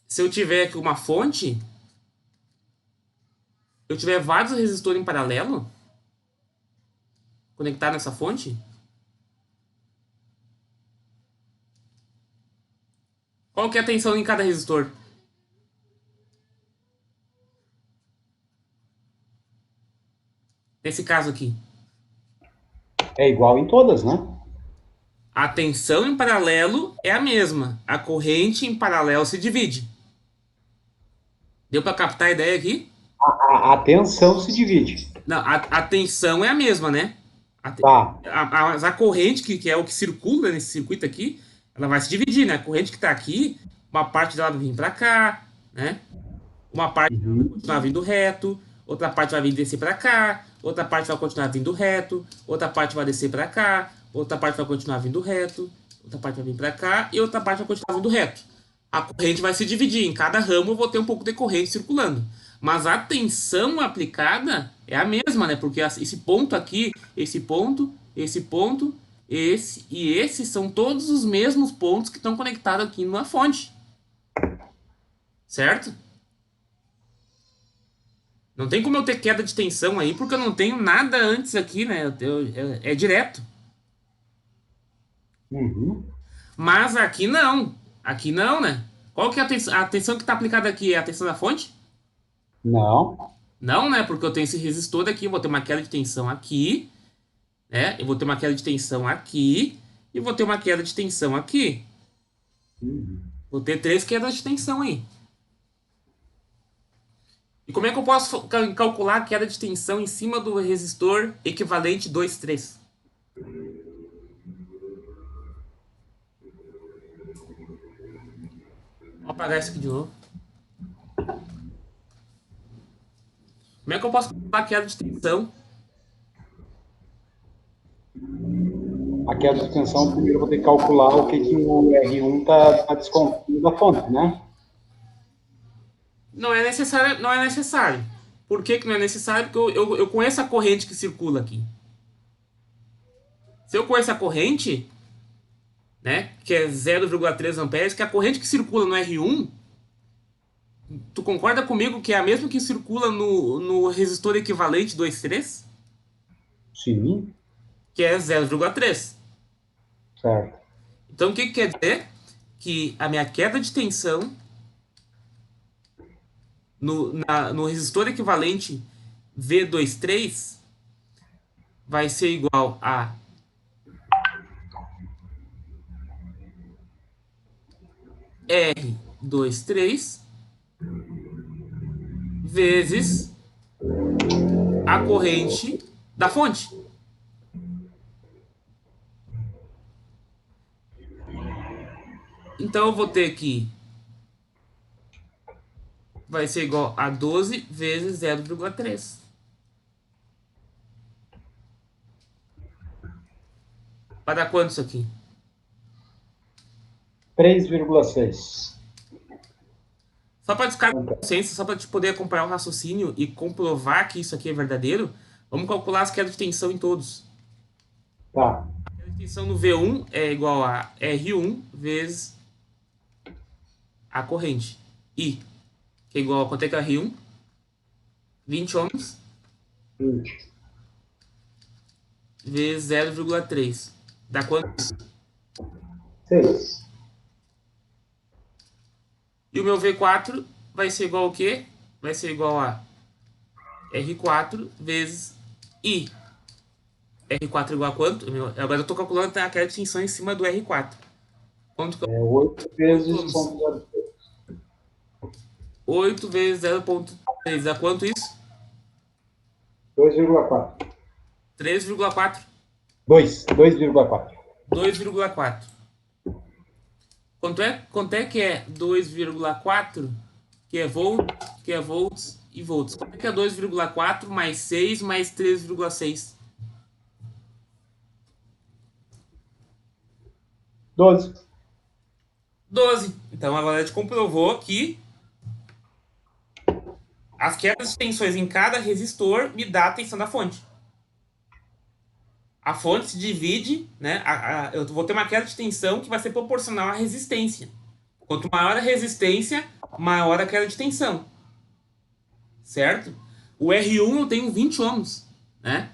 Se eu tiver aqui uma fonte... Eu tiver vários resistores em paralelo... Conectado nessa fonte... Qual que é a tensão em cada resistor? Nesse caso aqui. É igual em todas, né? A tensão em paralelo é a mesma. A corrente em paralelo se divide. Deu para captar a ideia aqui? A tensão se divide. Não, a tensão é a mesma, né? A, te- Tá. mas a corrente, que é o que circula nesse circuito aqui, ela vai se dividir, né? A corrente que está aqui, uma parte dela vai vir para cá, né? Uma parte dela vai Uhum. continuar vindo reto, outra parte vai vir descer para cá, outra parte vai continuar vindo reto, outra parte vai descer para cá, outra parte vai continuar vindo reto, outra parte vai vir para cá e outra parte vai continuar vindo reto. A corrente vai se dividir, em cada ramo eu vou ter um pouco de corrente circulando. Mas a tensão aplicada é a mesma, né? Porque esse ponto aqui, esse ponto, esse e esse são todos os mesmos pontos que estão conectados aqui numa fonte. Certo? Não tem como eu ter queda de tensão aí, porque eu não tenho nada antes aqui, né? É direto. Uhum. Mas aqui não. Aqui não, né? Qual que é a tensão que está aplicada aqui? É a tensão da fonte? Não. Não, né? Porque eu tenho esse resistor daqui, eu vou ter uma queda de tensão aqui, né? Eu vou ter uma queda de tensão aqui e vou ter uma queda de tensão aqui. Uhum. Vou ter três quedas de tensão aí. E como é que eu posso calcular a queda de tensão em cima do resistor equivalente 2,3? Vou apagar isso aqui de novo. Como é que eu posso calcular a queda de tensão? A queda de tensão, primeiro eu vou ter que calcular o que, que o R1 está descontando da fonte, né? Não é necessário, não é necessário. Por que, que não é necessário? Porque eu conheço a corrente que circula aqui. Se eu conheço a corrente, né, que é 0,3 amperes, que é a corrente que circula no R1, tu concorda comigo que é a mesma que circula no resistor equivalente 2,3? Sim, Que é 0,3. certo. Então o que, que quer dizer? Que a minha queda de tensão no resistor equivalente V23 vai ser igual a R23 vezes a corrente da fonte. Então eu vou ter que vai ser igual a 12 vezes 0,3. Vai dar quanto isso aqui? 3,6. Só para descartar a consciência, só para te poder acompanhar o raciocínio e comprovar que isso aqui é verdadeiro, vamos calcular as quedas de tensão em todos. Tá. A queda de tensão no V1 é igual a R1 vezes a corrente. I, que é igual a quanto é que é R1? 20 ohms 20. vezes 0,3. Dá quanto isso? 6. E o meu V4 vai ser igual ao quê? Vai ser igual a R4 vezes I. R4 igual a quanto? Agora eu estou calculando a queda de tensão em cima do R4. Quanto que É 8 vezes 8 ohms? 0,3. 8 vezes 0,3 dá quanto isso? 2,4. 3,4. 2,4. 2,4. Quanto é que é 2,4? Que é volts e volts. Quanto é que é 2,4 mais 6 mais 3,6? 12. 12. Então agora a gente comprovou que as quedas de tensões em cada resistor me dá a tensão da fonte. A fonte se divide, né? Eu vou ter uma queda de tensão que vai ser proporcional à resistência. Quanto maior a resistência, maior a queda de tensão. Certo? O R1 eu tenho 20 ohms, né?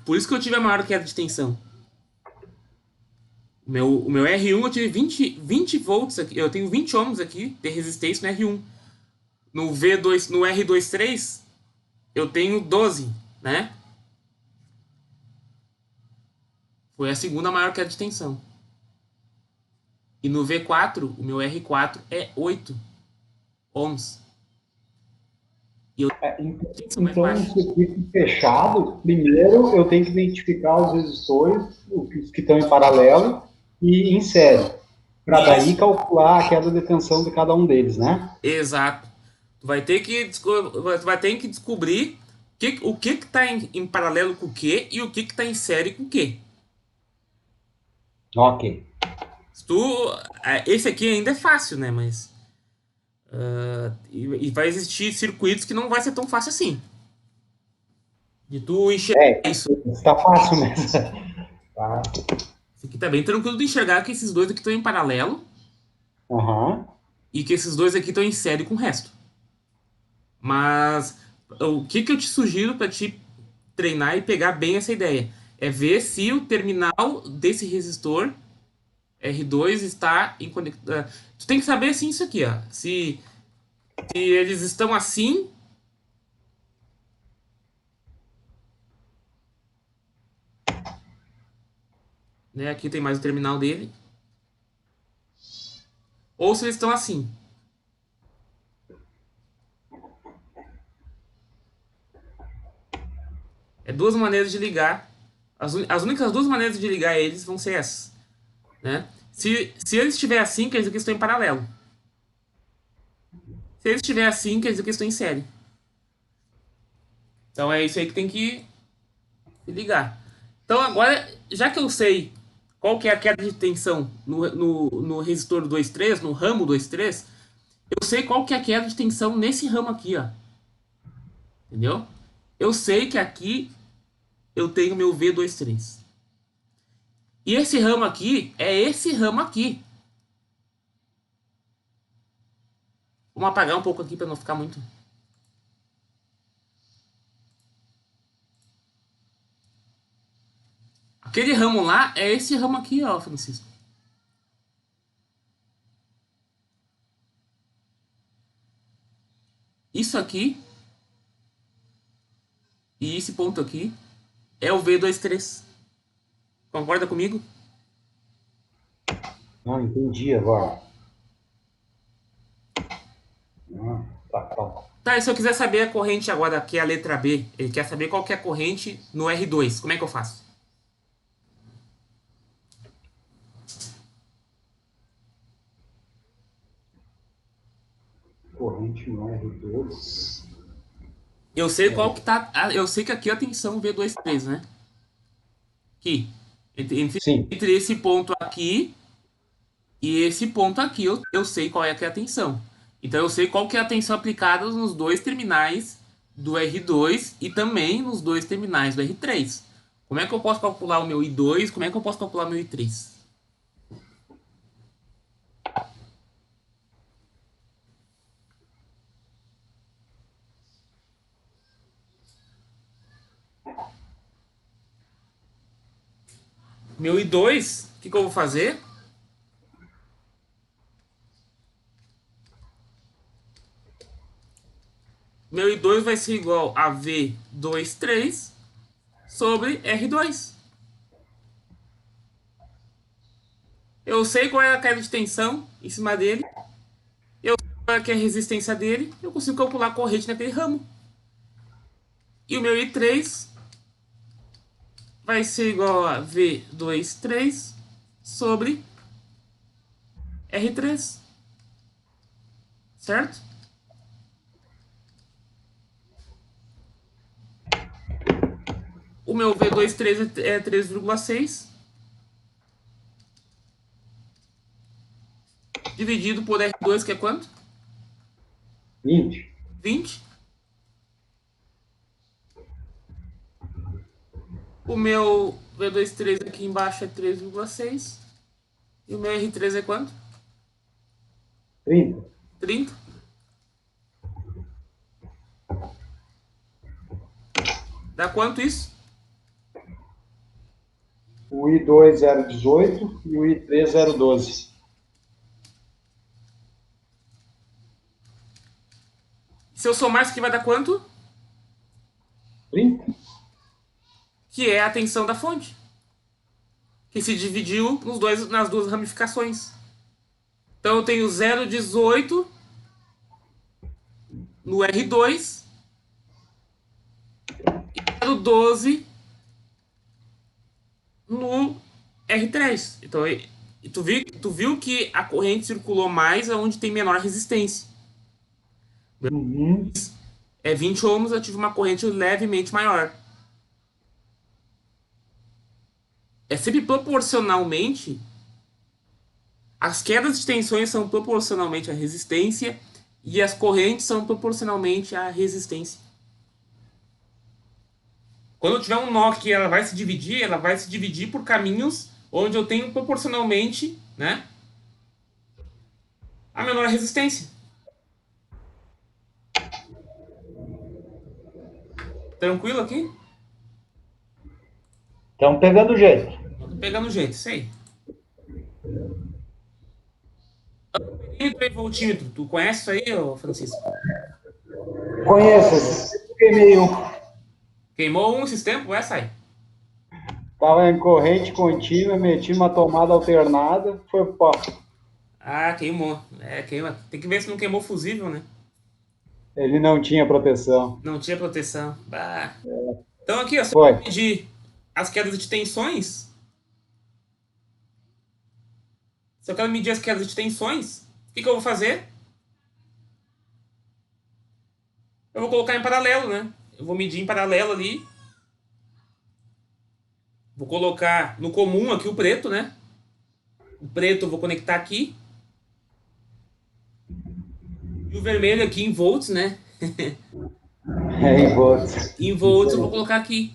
Por isso que eu tive a maior queda de tensão. O meu R1 eu tive 20 volts aqui. Eu tenho 20 ohms aqui de resistência no R1. No R23 eu tenho 12, né? Foi a segunda maior queda de tensão. E no V4, o meu R4 é 8 ohms. São mais Então, no baixos. circuito fechado, primeiro eu tenho que identificar os resistores, os que estão em paralelo e em série, para daí Isso, calcular a queda de tensão de cada um deles, né? exato. Tu vai ter que descobrir o que está em paralelo com o que e o que está em série com o que. Ok. Se tu, esse aqui ainda é fácil, né? Mas e vai existir circuitos que não vai ser tão fácil assim. De tu enxergar É, isso. está fácil mesmo. Tá. Esse aqui tá bem tranquilo de enxergar que esses dois aqui estão em paralelo Aham. e que esses dois aqui estão em série com o resto. Mas o que eu te sugiro para te treinar e pegar bem essa ideia? É ver se o terminal desse resistor R2 está em conexão. Tu tem que saber assim isso aqui, ó. Se eles estão assim, né? Aqui tem mais o terminal dele. Ou se eles estão assim. É duas maneiras de ligar. As únicas duas maneiras de ligar eles vão ser essas, né? Se eles estiver assim, quer dizer que eles estão em paralelo. Se eles estiver assim, quer dizer que eles estão em série. Então é isso aí que tem que ligar. Então agora, já que eu sei qual que é a queda de tensão no resistor 2.3, no ramo 2.3, eu sei qual que é a queda de tensão nesse ramo aqui, ó. Entendeu? Eu sei que aqui eu tenho meu V23. E esse ramo aqui é esse ramo aqui. Vamos apagar um pouco aqui para não ficar muito. Aquele ramo lá é esse ramo aqui, ó, Francisco. Isso aqui e esse ponto aqui é o V23. Concorda comigo? Não, entendi agora. Ah, tá. Tá, e se eu quiser saber a corrente agora, que é a letra B, ele quer saber qual que é a corrente no R2, como é que eu faço? Corrente no R2. Eu sei qual que tá. Eu sei que aqui é a tensão V23, né? Aqui. Sim. Entre esse ponto aqui e esse ponto aqui, eu sei qual é que é a tensão. Então eu sei qual que é a tensão aplicada nos dois terminais do R2 e também nos dois terminais do R3. Como é que eu posso calcular o meu I2? Como é que eu posso calcular o meu I3? Meu I2, o que eu vou fazer? Meu I2 vai ser igual a V23 sobre R2. Eu sei qual é a queda de tensão em cima dele, eu sei qual é a resistência dele, eu consigo calcular a corrente naquele ramo. E o meu I3 vai ser igual a V23 sobre R3, certo? O meu V23 é 3,6 dividido por R2, que é quanto? 20. 20. O meu V23 aqui embaixo é 3,6. E o meu R3 é quanto? 30. 30. Dá quanto isso? O I2 018 e o I3 012. Se eu somar isso aqui vai dar quanto? 30? Que é a tensão da fonte. Que se dividiu nas duas ramificações. Então eu tenho 0,18 no R2 0,12 no R3. Então, tu viu que a corrente circulou mais aonde tem menor resistência. Uhum. É 20 ohms, eu tive uma corrente levemente maior. É sempre proporcionalmente. As quedas de tensões são proporcionalmente à resistência e as correntes são proporcionalmente à resistência. Quando eu tiver um nó que ela vai se dividir por caminhos onde eu tenho proporcionalmente, né, a menor resistência. Tranquilo aqui? Estão pegando jeito. Tô pegando jeito, isso aí. Amperímetro e voltímetro, tu conhece isso aí, ô Francisco? Conheço. Queimei um. Queimou um esses tempos? Essa aí. Estava em corrente contínua, meti uma tomada alternada, foi pó. Ah, queimou. É, queima. Tem que ver se não queimou fusível, né? Ele não tinha proteção. Não tinha proteção. Bah. Então aqui, ó, se Foi. eu medir as quedas de tensões, se eu quero medir as quedas de tensões, o que eu vou fazer? Eu vou colocar em paralelo, né? Eu vou medir em paralelo ali. Vou colocar no comum aqui o preto, né? O preto eu vou conectar aqui. E o vermelho aqui em volts, né? É em volts. Em volts eu vou colocar aqui.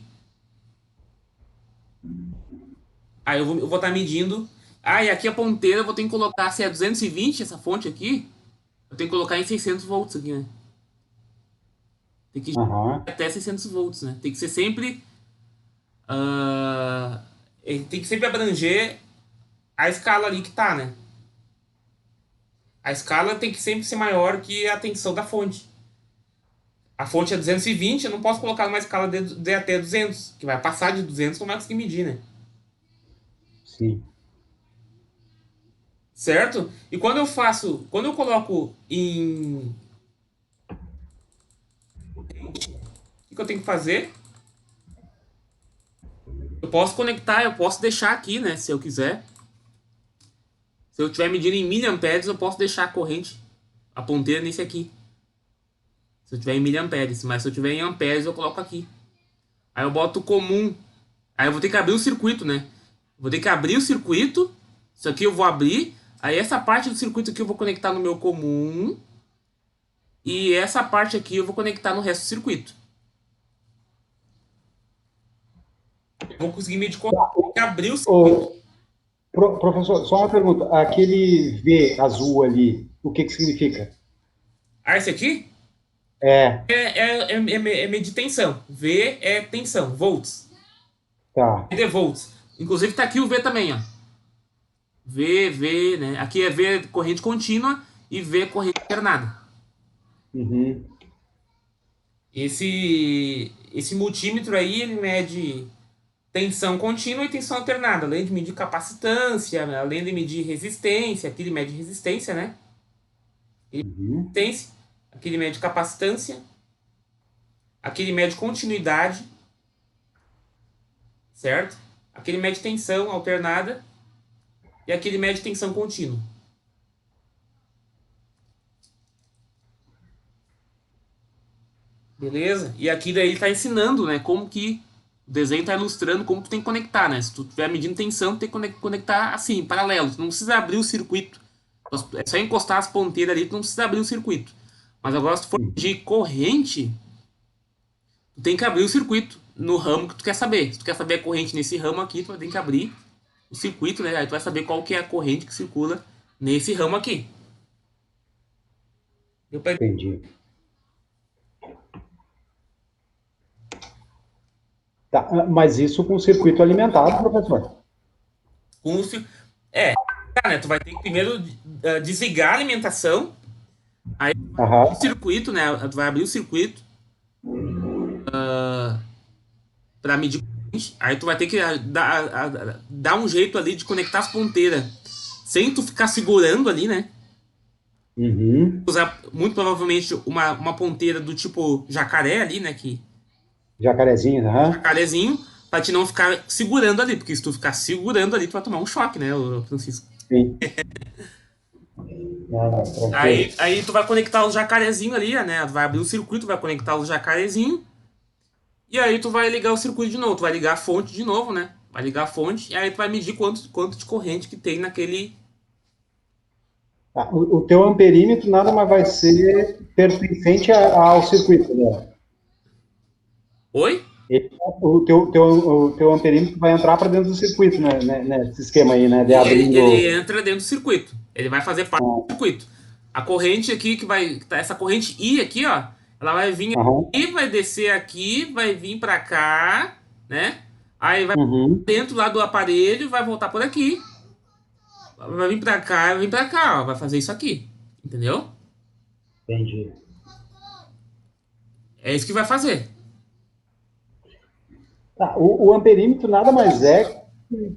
Aí eu vou estar medindo. Ah, e aqui a ponteira eu vou ter que colocar, se é 220 essa fonte aqui, eu tenho que colocar em 600 volts aqui, né? Tem que ir Uhum. até 600 volts, né? Tem que ser sempre... tem que sempre abranger a escala ali que tá, né? A escala tem que sempre ser maior que a tensão da fonte. A fonte é 220, eu não posso colocar numa escala de até 200, que vai passar de 200, não vai conseguir medir, né? Sim. Certo? E quando eu coloco em... O que eu tenho que fazer? Eu posso conectar, eu posso deixar aqui, né? Se eu quiser. Se eu estiver medindo em miliamperes, eu posso deixar a corrente, a ponteira nesse aqui. Se eu tiver em miliamperes. Mas se eu tiver em amperes, eu coloco aqui. Aí eu boto comum. Aí eu vou ter que abrir o circuito, né? Vou ter que abrir o circuito. Isso aqui eu vou abrir. Aí essa parte do circuito aqui eu vou conectar no meu comum. E essa parte aqui eu vou conectar no resto do circuito. Vou conseguir medir com abrir o circuito. Professor, só uma pergunta. Aquele V azul ali, o que significa? Ah, esse aqui? É, É medir tensão. V é tensão, volts. tá. V é volts. Inclusive tá aqui o V também, ó. V, né? Aqui é V corrente contínua e V corrente alternada. Uhum. Esse multímetro aí, ele mede tensão contínua e tensão alternada, além de medir capacitância, além de medir resistência, aqui ele mede resistência, né? Uhum. Resistência, aqui ele mede capacitância, aqui ele mede continuidade, certo? Aqui ele mede tensão alternada e aqui ele mede tensão contínua. Beleza? E aqui daí ele tá ensinando, né, como que o desenho tá ilustrando como tu tem que conectar, né? Se tu estiver medindo tensão, tu tem que conectar assim, em paralelo. Tu não precisa abrir o circuito. É só encostar as ponteiras ali, tu não precisa abrir o circuito. Mas agora, se tu for medir corrente, tu tem que abrir o circuito no ramo que tu quer saber. Se tu quer saber a corrente nesse ramo aqui, tu vai ter que abrir o circuito, né? Aí tu vai saber qual que é a corrente que circula nesse ramo aqui. Deu pra... Entendi. Tá, mas isso com circuito alimentado, professor? Com o tá, né? Tu vai ter que primeiro desligar a alimentação, aí Aham. o circuito, né? Tu vai abrir o circuito para medir corrente. Aí tu vai ter que dar um jeito ali de conectar as ponteiras sem tu ficar segurando ali, né? Uhum. Usar muito provavelmente uma ponteira do tipo jacaré ali, né? Que Jacarezinho, aham. Jacarezinho, pra te não ficar segurando ali, porque se tu ficar segurando ali, tu vai tomar um choque, né, ô Francisco? Sim. Não, não, tranquilo. Aí tu vai conectar os jacarezinhos ali, né? Vai abrir o circuito, vai conectar os jacarezinhos. E aí tu vai ligar o circuito de novo. Tu vai ligar a fonte de novo, né? Vai ligar a fonte. E aí tu vai medir quanto de corrente que tem naquele. Tá, o teu amperímetro nada mais vai ser pertencente ao circuito, né? Oi? O teu amperímetro vai entrar para dentro do circuito, né, nesse esquema aí, né? De Ele abrindo. entra dentro do circuito. Ele vai fazer parte do Ah, circuito. A corrente aqui que vai. Essa corrente I aqui, ó. Ela vai vir aham, aqui, vai descer aqui, vai vir pra cá, né? Aí vai uhum, dentro lá do aparelho, vai voltar por aqui. Vai vir pra cá, vai vir pra cá, ó. Vai fazer isso aqui. Entendeu? entendi. É isso que vai fazer. Tá, o amperímetro nada mais é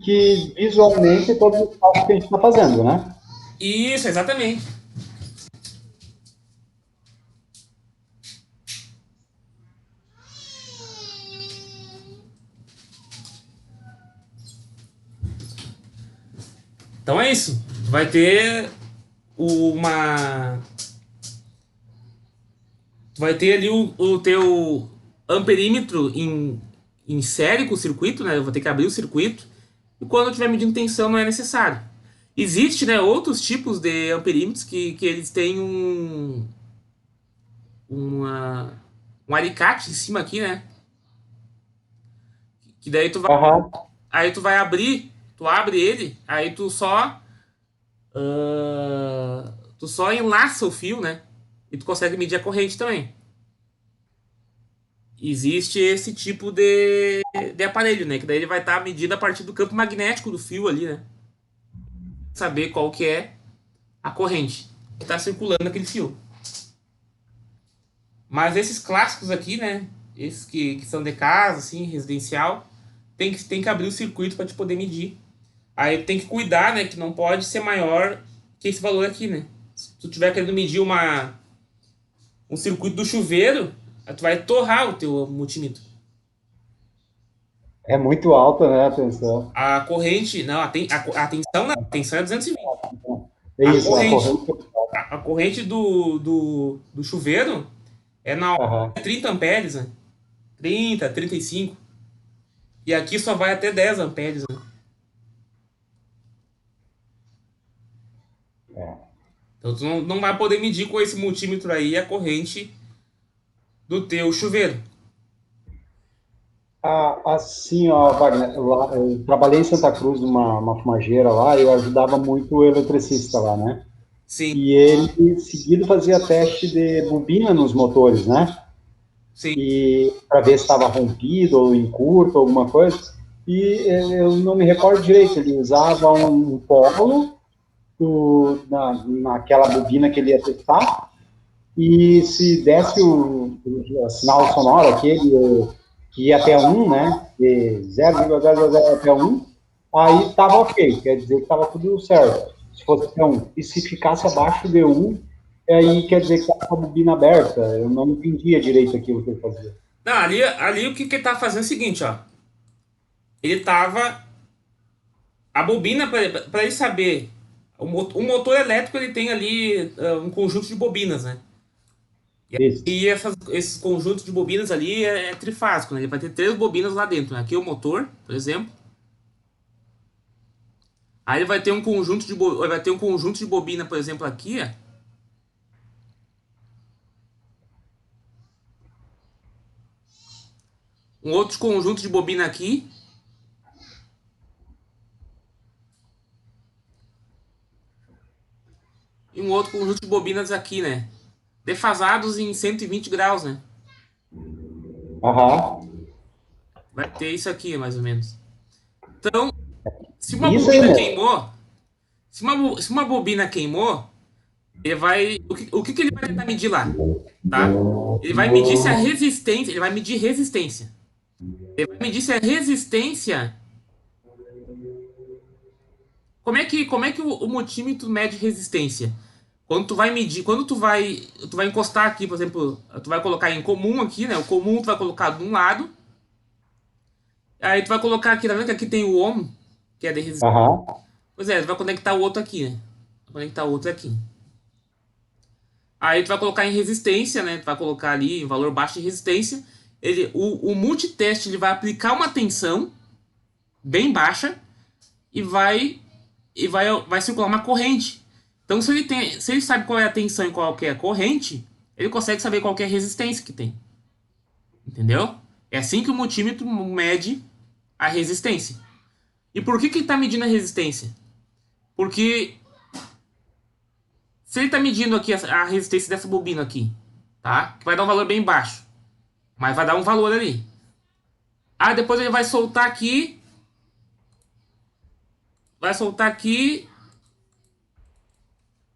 que visualmente todos os passos que a gente está fazendo, né? Isso, exatamente. Então é isso. Vai ter uma. Vai ter ali o teu amperímetro em série com o circuito, né? Eu vou ter que abrir o circuito. E quando eu estiver medindo tensão, não é necessário. Existe, né, outros tipos de amperímetros que eles têm uma, um alicate em cima aqui, né? Que daí Aham, aí tu vai abrir, tu abre ele, aí tu só enlaça o fio, né? E tu consegue medir a corrente também. Existe esse tipo de aparelho, né? Que daí ele vai estar medindo a partir do campo magnético do fio ali, né? Saber qual que é a corrente que está circulando naquele fio. Mas esses clássicos aqui, né? Esses que são de casa, assim, residencial, tem que abrir o circuito para te poder medir. Aí tem que cuidar, né? Que não pode ser maior que esse valor aqui, né? Se tu tiver querendo medir um circuito do chuveiro, aí tu vai torrar o teu multímetro. é muito alta, né, a tensão. A corrente, não, a tensão não, a tensão é 220. É A isso, a corrente, corrente. a corrente do chuveiro é na hora Aham, de 30 amperes, né? 30, 35. E aqui só vai até 10 amperes, né? é. Então tu não vai poder medir com esse multímetro aí a corrente do teu chuveiro. Assim, ó, Wagner, eu trabalhei em Santa Cruz numa uma fumageira lá e eu ajudava muito o eletricista lá, né? Sim, E ele, seguido, fazia teste de bobina nos motores, né? sim. E para ver se estava rompido ou em curto, alguma coisa. E eu não me recordo direito, ele usava um polo naquela bobina que ele ia testar, e se desse o sinal sonoro, aquele que ia até um, né, de 0,000 até um, aí estava ok, quer dizer que estava tudo certo. Se fosse até um. E se ficasse abaixo de um, aí quer dizer que estava com a bobina aberta. Eu não entendia direito aquilo que ele fazia. Não, ali o que ele tá fazendo é o seguinte, ó. Ele tava. A bobina, para ele saber. O motor elétrico ele tem ali um conjunto de bobinas, né? Isso. E esses conjuntos de bobinas ali é trifásico, né? Ele vai ter três bobinas lá dentro, né? Aqui é o motor, por exemplo. Aí ele vai ter um conjunto vai ter um conjunto de bobina, por exemplo, aqui, ó. Um outro conjunto de bobina aqui. E um outro conjunto de bobinas aqui, né? Defasados em 120 graus, né? Aham. Vai ter isso aqui, mais ou menos. Então, se uma Isso aí bobina mesmo. queimou, se uma bobina queimou, ele vai. O que ele vai tentar medir lá? Tá? Ele vai medir se a resistência. Ele vai medir resistência. Ele vai medir se a resistência. Como é que o multímetro mede resistência? Quando tu vai medir, quando tu vai encostar aqui, por exemplo, tu vai colocar em comum aqui, né? O comum tu vai colocar de um lado, aí tu vai colocar aqui, tá vendo que aqui tem o ohm, que é de resistência. Aham. Pois é, tu vai conectar o outro aqui, né? Vai conectar o outro aqui. Aí tu vai colocar em resistência, né? Tu vai colocar ali em valor baixo de resistência. O multiteste ele vai aplicar uma tensão bem baixa e vai circular uma corrente. Então, se ele sabe qual é a tensão e qual que é a corrente, ele consegue saber qual que é a resistência que tem. Entendeu? É assim que o multímetro mede a resistência. E por que ele está medindo a resistência? Porque se ele está medindo aqui a resistência dessa bobina aqui, tá? Que vai dar um valor bem baixo, mas vai dar um valor ali. Ah, depois ele vai soltar aqui,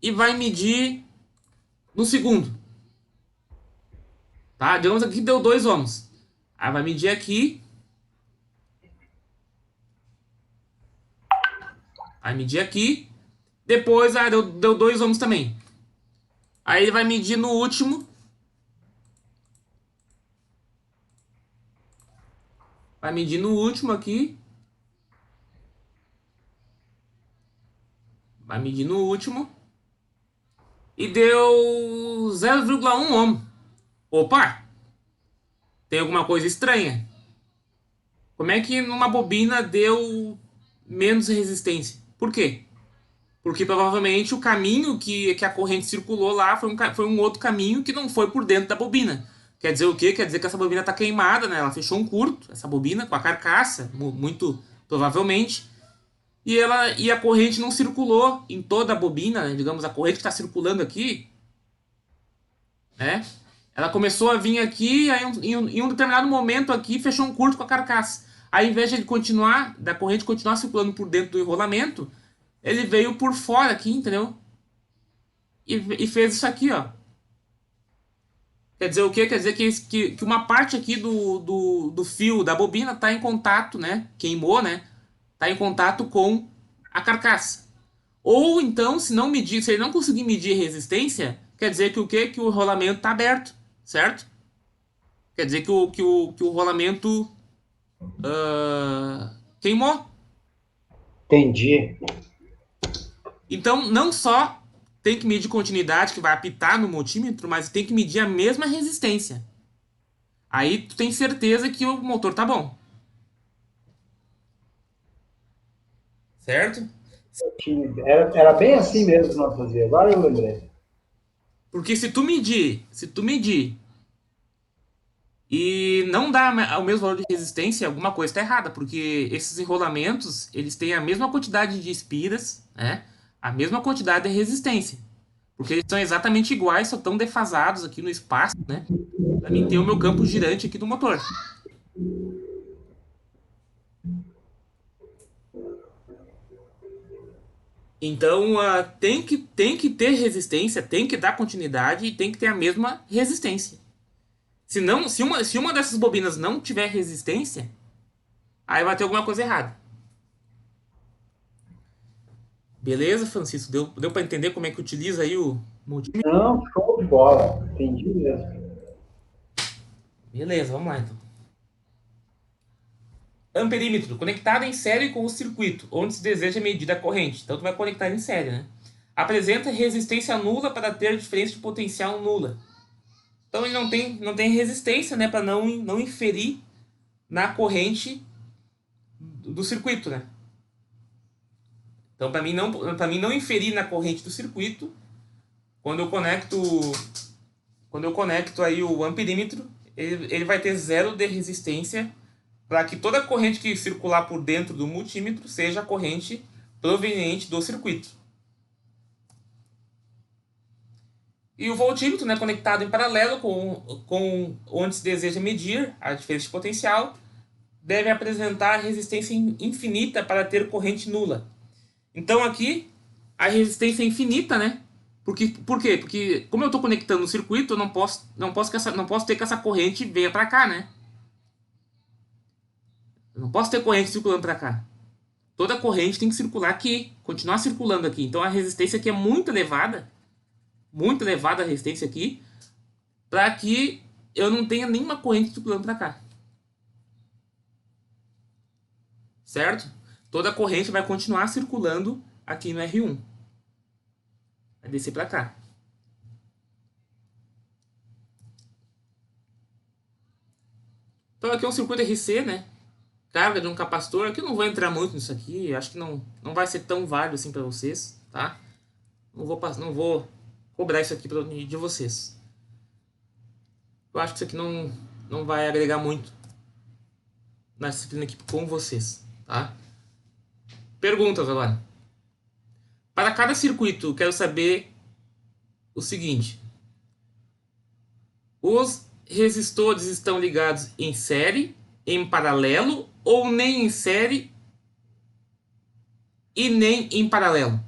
e vai medir no segundo, tá? Digamos aqui que deu 2 ohms. Aí vai medir aqui, depois deu 2 ohms também. Aí ele vai medir no último, aqui, vai medir no último e deu 0,1 ohm. Opa, tem alguma coisa estranha. Como é que numa bobina deu menos resistência? Por quê? Porque provavelmente o caminho que a corrente circulou lá foi um outro caminho que não foi por dentro da bobina. Quer dizer o quê? Quer dizer que essa bobina está queimada, né? Ela fechou um curto, essa bobina, com a carcaça, muito provavelmente. E a corrente não circulou em toda a bobina, né? Digamos, a corrente que está circulando aqui, né? Ela começou a vir aqui, aí em um determinado momento aqui, fechou um curto com a carcaça. Aí, ao invés de da corrente continuar circulando por dentro do enrolamento, ele veio por fora aqui, entendeu? E fez isso aqui, ó. Quer dizer o quê? Quer dizer que uma parte aqui do fio da bobina está em contato, né? Queimou, né? Está em contato com a carcaça. Ou então, se ele não conseguir medir resistência, quer dizer que o quê? Que o rolamento está aberto, certo? Quer dizer que o rolamento queimou. Entendi. Então, não só tem que medir continuidade, que vai apitar no multímetro, mas tem que medir a mesma resistência. Aí tu tem certeza que o motor tá bom. Certo? Era bem assim mesmo que nós fazíamos. Agora eu lembrei. Porque se tu medir e não dá o mesmo valor de resistência, alguma coisa está errada, porque esses enrolamentos, eles têm a mesma quantidade de espiras, né? A mesma quantidade de resistência. Porque eles são exatamente iguais, só estão defasados aqui no espaço, né? Para mim ter o meu campo girante aqui do motor. Então, tem que ter resistência, tem que dar continuidade e tem que ter a mesma resistência. Se uma dessas bobinas não tiver resistência, aí vai ter alguma coisa errada. Beleza, Francisco? Deu para entender como é que utiliza aí o multímetro? Não, show de bola. Entendi mesmo. Beleza, vamos lá então. Amperímetro, conectado em série com o circuito, onde se deseja medir a corrente. Então tu vai conectar em série, né? Apresenta resistência nula para ter diferença de potencial nula. Então ele não tem resistência, né, para não inferir na corrente do circuito, né? Então para mim não inferir na corrente do circuito, quando eu conecto aí o amperímetro, ele vai ter zero de resistência para que toda a corrente que circular por dentro do multímetro seja a corrente proveniente do circuito. E o voltímetro, né, conectado em paralelo com onde se deseja medir a diferença de potencial, deve apresentar resistência infinita para ter corrente nula. Então aqui, a resistência é infinita, né? Por quê? Porque como eu estou conectando no circuito, eu não posso ter que essa corrente venha para cá, né? Eu não posso ter corrente circulando para cá. Toda corrente tem que circular aqui, continuar circulando aqui. Então a resistência aqui é muito elevada muito elevada a resistência aqui, para que eu não tenha nenhuma corrente circulando para cá. Certo? Toda a corrente vai continuar circulando aqui no R1. Vai descer para cá. Então aqui é um circuito RC, né? Carga de um capacitor. Aqui eu não vou entrar muito nisso aqui. Acho que não vai ser tão válido assim para vocês, tá? Não vou cobrar isso aqui de vocês. Eu acho que isso aqui não vai agregar muito na disciplina aqui com vocês, tá? Perguntas agora. Para cada circuito, eu quero saber o seguinte. Os resistores estão ligados em série, em paralelo ou nem em série e nem em paralelo?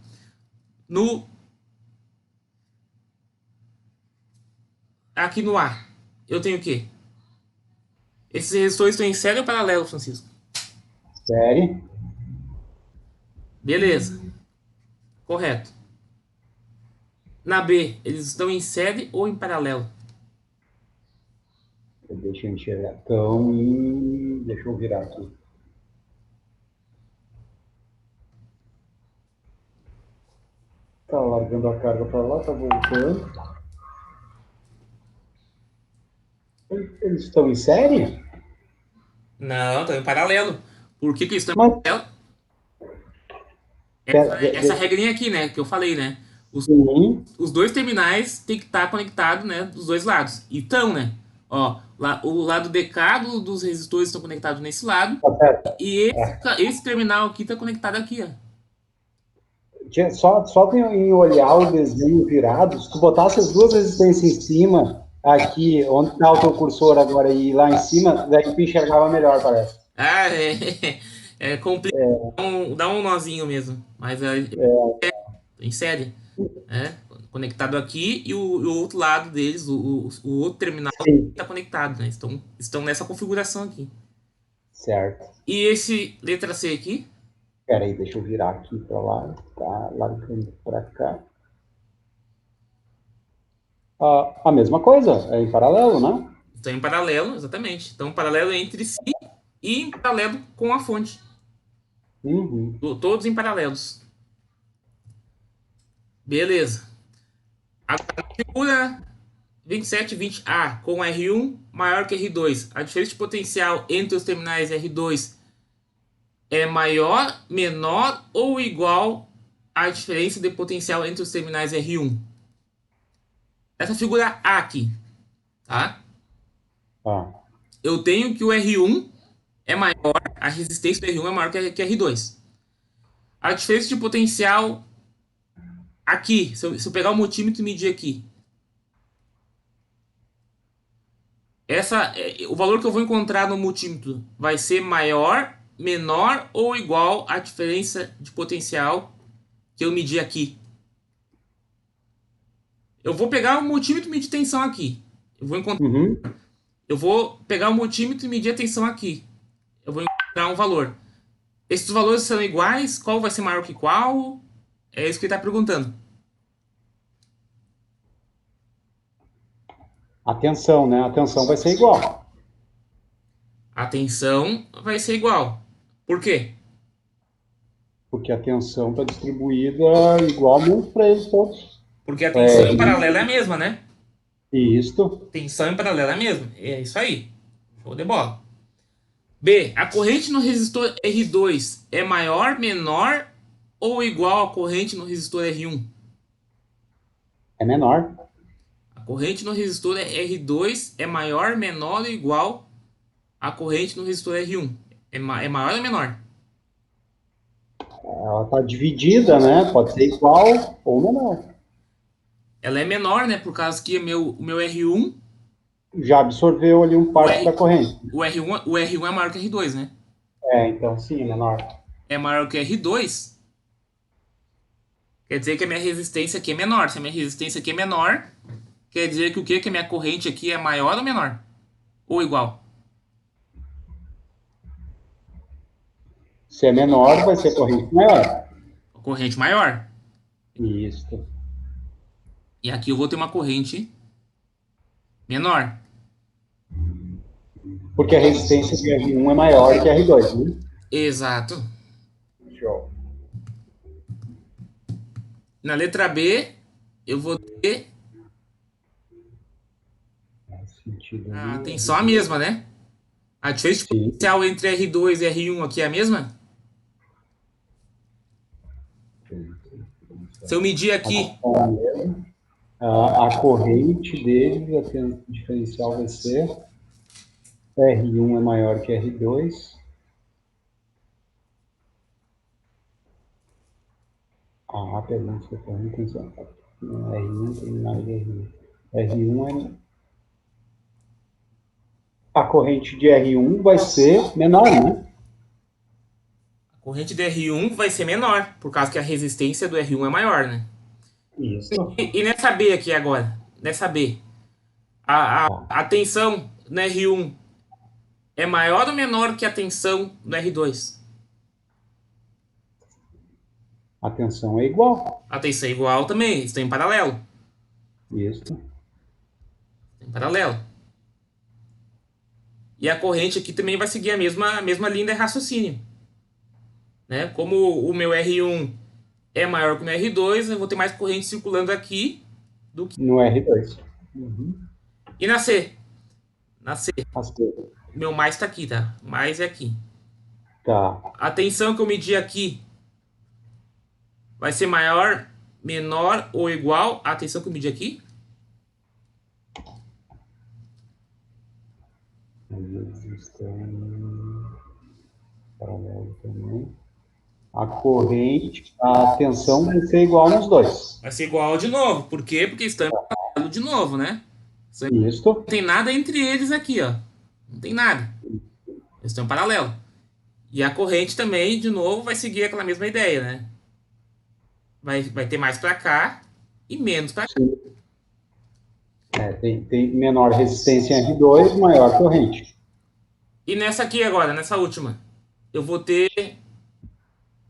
Aqui no A, eu tenho o quê? Esses resistores estão em série ou paralelo, Francisco? Série. Beleza. Correto. Na B, eles estão em série ou em paralelo? Deixa eu enxergar. Então, deixa eu virar aqui. Tá largando a carga para lá, tá voltando. Eles estão em série? Não, estão em paralelo. Por que eles estão em Mas, paralelo? pera, Essa regrinha aqui, né, que eu falei, né? sim, Os dois terminais tem que estar conectados, né, dos dois lados. Então, né, ó, o lado DK dos resistores estão conectados nesse lado tá certo. e esse terminal aqui está conectado aqui, ó. Só em olhar o desenho virado, se tu botasse as duas resistências em cima, aqui, onde está o teu cursor agora, e lá em cima, daí tu enxergava melhor, parece. Ah, é complicado, dá um nozinho mesmo, mas é em série, né? Conectado aqui e o outro lado deles, o outro terminal Sim, está conectado, né? Estão nessa configuração aqui. certo. E esse letra C aqui? Espera aí, deixa eu virar aqui para lá, tá largando para cá. A mesma coisa, é em paralelo, né? Estão em paralelo, exatamente. Estão em paralelo entre si e em paralelo com a fonte. Uhum. Todos em paralelos. Beleza. Agora, na figura 2720A com R1 maior que R2. A diferença de potencial entre os terminais R2 é maior, menor ou igual à diferença de potencial entre os terminais R1? Essa figura A aqui, tá? Ah, Eu tenho que o R1 é maior, a resistência do R1 é maior que R2. A diferença de potencial aqui, se eu pegar o multímetro e medir aqui, o valor que eu vou encontrar no multímetro vai ser maior, menor ou igual à diferença de potencial que eu medi aqui. Eu vou pegar o multímetro e medir tensão aqui. uhum. Eu vou pegar o multímetro e medir a tensão aqui. Eu vou encontrar um valor. Esses valores são iguais? Qual vai ser maior que qual? É isso que ele está perguntando. A tensão, né? A tensão vai ser igual. A tensão vai ser igual. Por quê? Porque a tensão está distribuída igualmente para eles todos. Porque a É, tensão em paralelo é a mesma, né? isto. Tensão em paralelo é a mesma. É isso aí. Show de bola. B. A corrente no resistor R2 é maior, menor ou igual à corrente no resistor R1? É menor. A corrente no resistor R2 é maior, menor ou igual à corrente no resistor R1? É maior ou menor? Ela está dividida, né? Pode ser igual ou menor. Ela é menor, né? Por causa que o meu R1, Já absorveu ali um parte da corrente. o R1 é maior que o R2, né? É, então sim, é menor. É maior que o R2, quer dizer que a minha resistência aqui é menor. Se a minha resistência aqui é menor, quer dizer que o quê? Que a minha corrente aqui é maior ou menor? Ou igual? Se é menor, vai ser corrente maior. Corrente maior. Isso. E aqui eu vou ter uma corrente menor. Porque a resistência de R1 é maior que R2, né? Exato. Show. Na letra B, eu vou ter Faz sentido a ali, tensão a R2. mesma, né? A diferença de Sim. potencial entre R2 e R1 aqui é a mesma? Se eu medir aqui, A corrente dele, a diferencial vai ser R1 é maior que R2. Pergunta que eu estou atenção. R1 terminal de R1. R1 é. A corrente de R1 vai ser menor, né? a corrente do R1 vai ser menor, por causa que a resistência do R1 é maior, né? Isso. E nessa B aqui agora, nessa B, a, a, Tá. a tensão no R1 é maior ou menor que a tensão no R2? A tensão é igual. A tensão é igual também, estão em paralelo. Isso. Em paralelo. E a corrente aqui também vai seguir a mesma linha de raciocínio. Né? Como o meu R1 é maior que o meu R2, eu vou ter mais corrente circulando aqui do que. No R2. Uhum. E na C? Na C, Aceita. meu mais está aqui, tá? Mais é aqui. Tá. A tensão que eu medi aqui vai ser maior, menor ou igual à tensão que eu medi aqui? Eles estão paralelo também. A corrente, a tensão vai ser igual nos dois. Vai ser igual de novo. Por quê? Porque estão em paralelo de novo, né? Não Isso. tem nada entre eles aqui, ó. Não tem nada. Eles estão em paralelo. E a corrente também, de novo, vai seguir aquela mesma ideia, né? Vai ter mais para cá e menos para cá. Sim. Tem menor resistência em R2, maior corrente. E nessa aqui agora, nessa última, eu vou ter,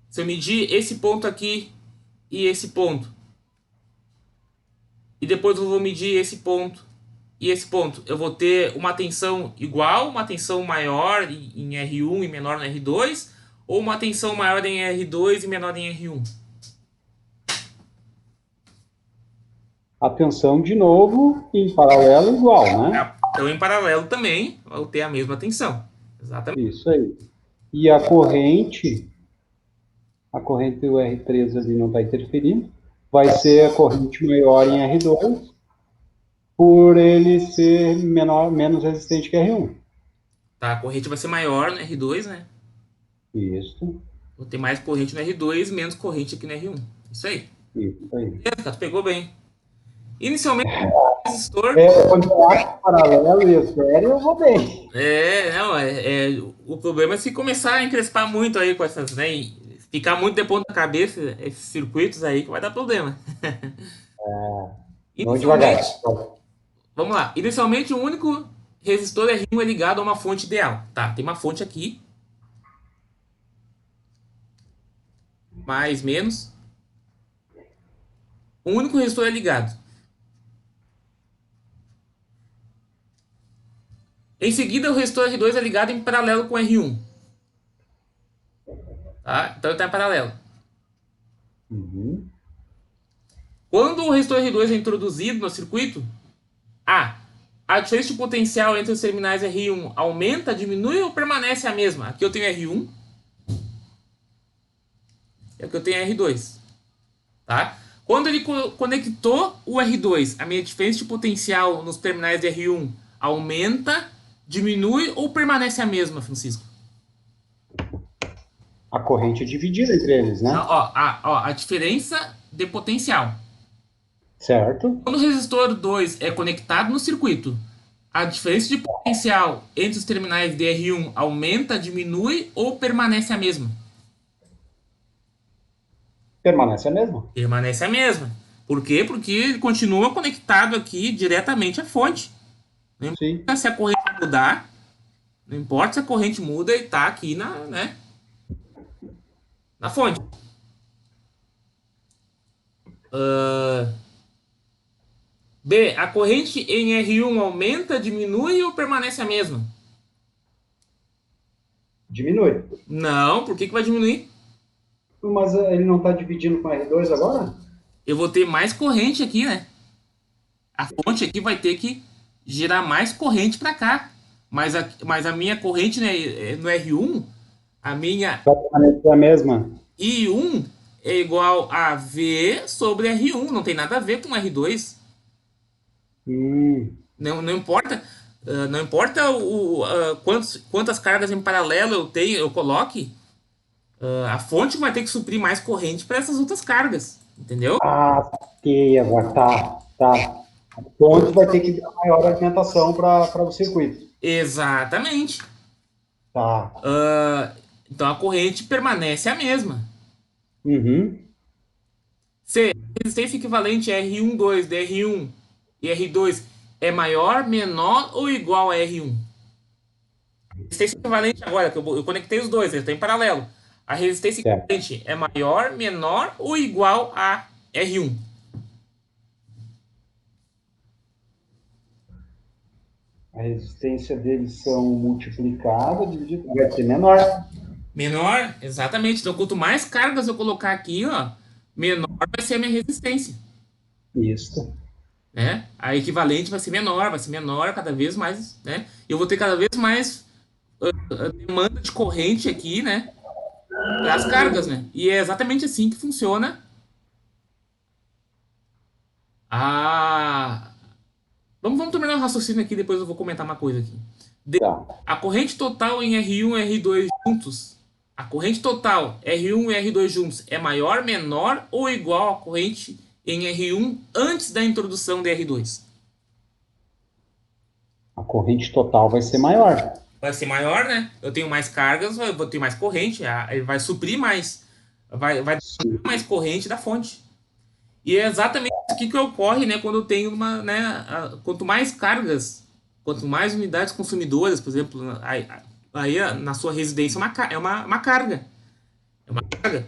se eu medir esse ponto aqui e esse ponto, e depois eu vou medir esse ponto e esse ponto, eu vou ter uma tensão igual, uma tensão maior em R1 e menor no R2, ou uma tensão maior em R2 e menor em R1? A tensão, de novo, em paralelo, igual, né? Então, em paralelo também, vou ter a mesma tensão. Exatamente. Isso aí. E a corrente do R3 ali não está interferindo, vai ser a corrente maior em R2, por ele ser menor, menos resistente que R1. Tá, a corrente vai ser maior no R2, né? Isso, Vou ter mais corrente no R2, menos corrente aqui no R1. Isso aí. isso aí. Beleza, cara, tu pegou bem. Inicialmente, o resistor. Quando eu acho paralelo e estéreo, eu vou bem. Não, o problema é se começar a encrespar muito aí com essas, né? E ficar muito de ponta cabeça, esses circuitos aí, que vai dar problema. Vamos devagar. Inicialmente, vamos lá. Inicialmente, o único resistor R1 é ligado a uma fonte ideal. Tá, tem uma fonte aqui. Mais, menos. O único resistor é ligado. Em seguida, o resistor R2 é ligado em paralelo com o R1. Tá? Então ele está em paralelo. Uhum. Quando o resistor R2 é introduzido no circuito, a diferença de potencial entre os terminais R1 aumenta, diminui ou permanece a mesma? Aqui eu tenho R1 e aqui eu tenho R2. Tá? Quando ele conectou o R2, a minha diferença de potencial nos terminais de R1 aumenta, diminui ou permanece a mesma, Francisco? A corrente é dividida entre eles, né? A diferença de potencial. Certo? Quando o resistor 2 é conectado no circuito, a diferença de potencial entre os terminais de R1 aumenta, diminui ou permanece a mesma? Permanece a mesma. Permanece a mesma. Por quê? Porque ele continua conectado aqui diretamente à fonte. Não Sim. importa se a corrente mudar, não importa se a corrente muda, ele está aqui na fonte. B, a corrente em R1 aumenta, diminui ou permanece a mesma? Diminui. Não, por que vai diminuir? Mas ele não está dividindo com R2 agora? Eu vou ter mais corrente aqui, né? A fonte aqui vai ter que gerar mais corrente para cá. Mas a minha corrente, né, no R1, a minha Vai permanecer a mesma. I1 é igual a V sobre R1. Não tem nada a ver com R2. Hum, Não importa. Não importa quantas cargas em paralelo eu tenho, eu coloque, a fonte vai ter que suprir mais corrente para essas outras cargas. Entendeu? ok, agora tá. A fonte vai ter que dar maior alimentação para o circuito. Exatamente. Tá. Então a corrente permanece a mesma. Uhum. Se a resistência equivalente a R12 de R1 e R2 é maior, menor ou igual a R1? Resistência equivalente agora, que eu conectei os dois, eles estão em paralelo. A resistência Certo. equivalente é maior, menor ou igual a R1? A resistência deles são multiplicada, dividida, vai ser menor. Menor, exatamente. Então, quanto mais cargas eu colocar aqui, ó, menor vai ser a minha resistência. Isso. Né? A equivalente vai ser menor cada vez mais, né? Eu vou ter cada vez mais demanda de corrente aqui, né? Para as cargas, né? E é exatamente assim que funciona a. Vamos terminar o raciocínio aqui, depois eu vou comentar uma coisa aqui. Tá. A corrente total em R1 e R2 juntos, a corrente total R1 e R2 juntos é maior, menor ou igual à corrente em R1 antes da introdução de R2? A corrente total vai ser maior. Vai ser maior, né? Eu tenho mais cargas, eu vou ter mais corrente, ele vai suprir mais, vai dar Sim. mais corrente da fonte. E é exatamente isso que ocorre, né, quando eu tenho uma, né, quanto mais cargas, quanto mais unidades consumidoras, por exemplo, aí na sua residência é uma carga. É uma carga.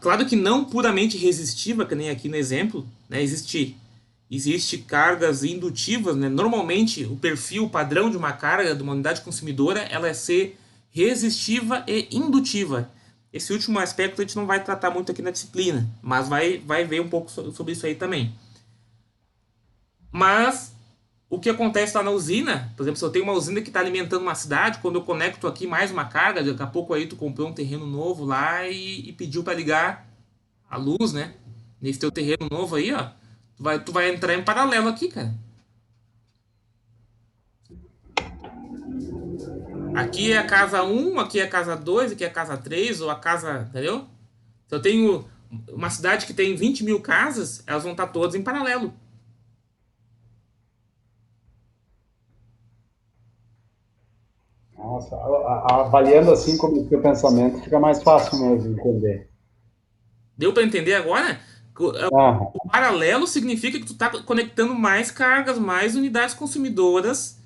Claro que não puramente resistiva, que nem aqui no exemplo, né, existe cargas indutivas, né? Normalmente o perfil padrão de uma carga, de uma unidade consumidora, ela é ser resistiva e indutiva. Esse último aspecto a gente não vai tratar muito aqui na disciplina, mas vai ver um pouco sobre isso aí também. Mas o que acontece lá na usina, por exemplo, se eu tenho uma usina que está alimentando uma cidade, quando eu conecto aqui mais uma carga, daqui a pouco aí tu comprou um terreno novo lá e pediu para ligar a luz, né? Nesse teu terreno novo aí, ó, tu vai entrar em paralelo aqui, cara. Aqui é a casa 1, aqui é a casa 2, aqui é a casa 3, ou a casa. Entendeu? Se eu tenho uma cidade que tem 20 mil casas, elas vão estar todas em paralelo. Nossa, avaliando assim como o seu pensamento, fica mais fácil mesmo de entender. Deu para entender agora? Ah, O paralelo significa que tu está conectando mais cargas, mais unidades consumidoras,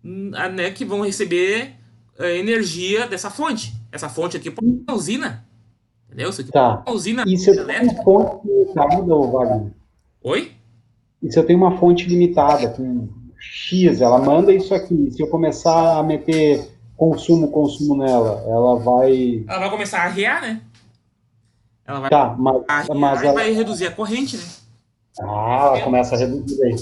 né, que vão receber energia dessa fonte. Essa fonte aqui pode ser uma usina. Entendeu? Isso aqui pode ser tá. uma usina E se eu tenho uma elétrica. fonte limitada, Wagner? Oi? E se eu tenho uma fonte limitada, com X, ela manda isso aqui. Se eu começar a meter consumo nela, ela vai. Ela vai começar a arriar, né? Ela vai Tá, mas arriar e ela. vai reduzir a corrente, né? Ela começa a reduzir aí.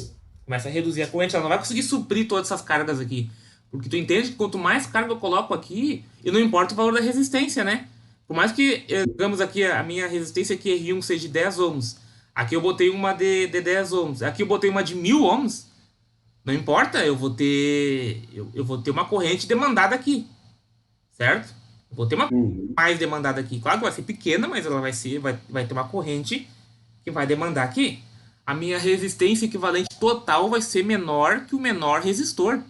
Começa a reduzir a corrente, ela não vai conseguir suprir todas essas cargas aqui. Porque tu entende que quanto mais carga eu coloco aqui, e não importa o valor da resistência, né? Por mais que, digamos aqui, a minha resistência aqui R1 seja de 10 ohms. Aqui eu botei uma de 10 ohms. Aqui eu botei uma de 1000 ohms. Não importa, eu vou ter uma corrente demandada aqui. Certo? Eu vou ter uma mais demandada aqui. Claro que vai ser pequena, mas ela vai ter uma corrente que vai demandar aqui. A minha resistência equivalente total vai ser menor que o menor resistor.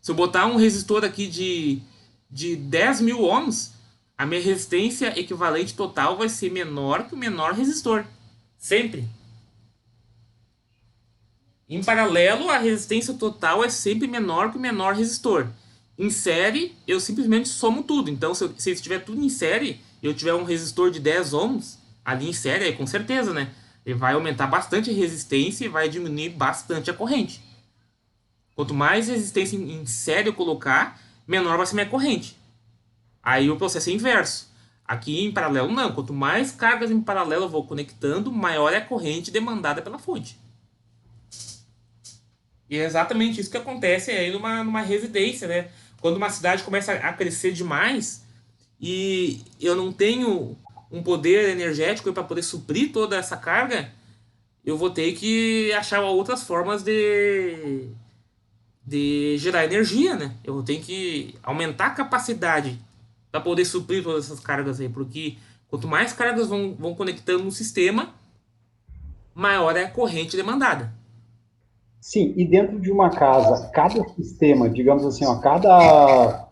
Se eu botar um resistor aqui de 10 mil ohms, a minha resistência equivalente total vai ser menor que o menor resistor. Sempre. Em paralelo, a resistência total é sempre menor que o menor resistor. Em série, eu simplesmente somo tudo. Então, se estiver tudo em série, eu tiver um resistor de 10 ohms, ali em série, aí com certeza, né? Ele vai aumentar bastante a resistência e vai diminuir bastante a corrente. Quanto mais resistência em série eu colocar, menor vai ser minha corrente. Aí o processo é inverso. Aqui em paralelo não. Quanto mais cargas em paralelo eu vou conectando, maior é a corrente demandada pela fonte. E é exatamente isso que acontece aí numa residência, né? Quando uma cidade começa a crescer demais e eu não tenho um poder energético para poder suprir toda essa carga, eu vou ter que achar outras formas de gerar energia, né? Eu tenho que aumentar a capacidade para poder suprir todas essas cargas aí, porque quanto mais cargas vão conectando no sistema, maior é a corrente demandada. Sim, e dentro de uma casa, cada sistema, digamos assim, ó, cada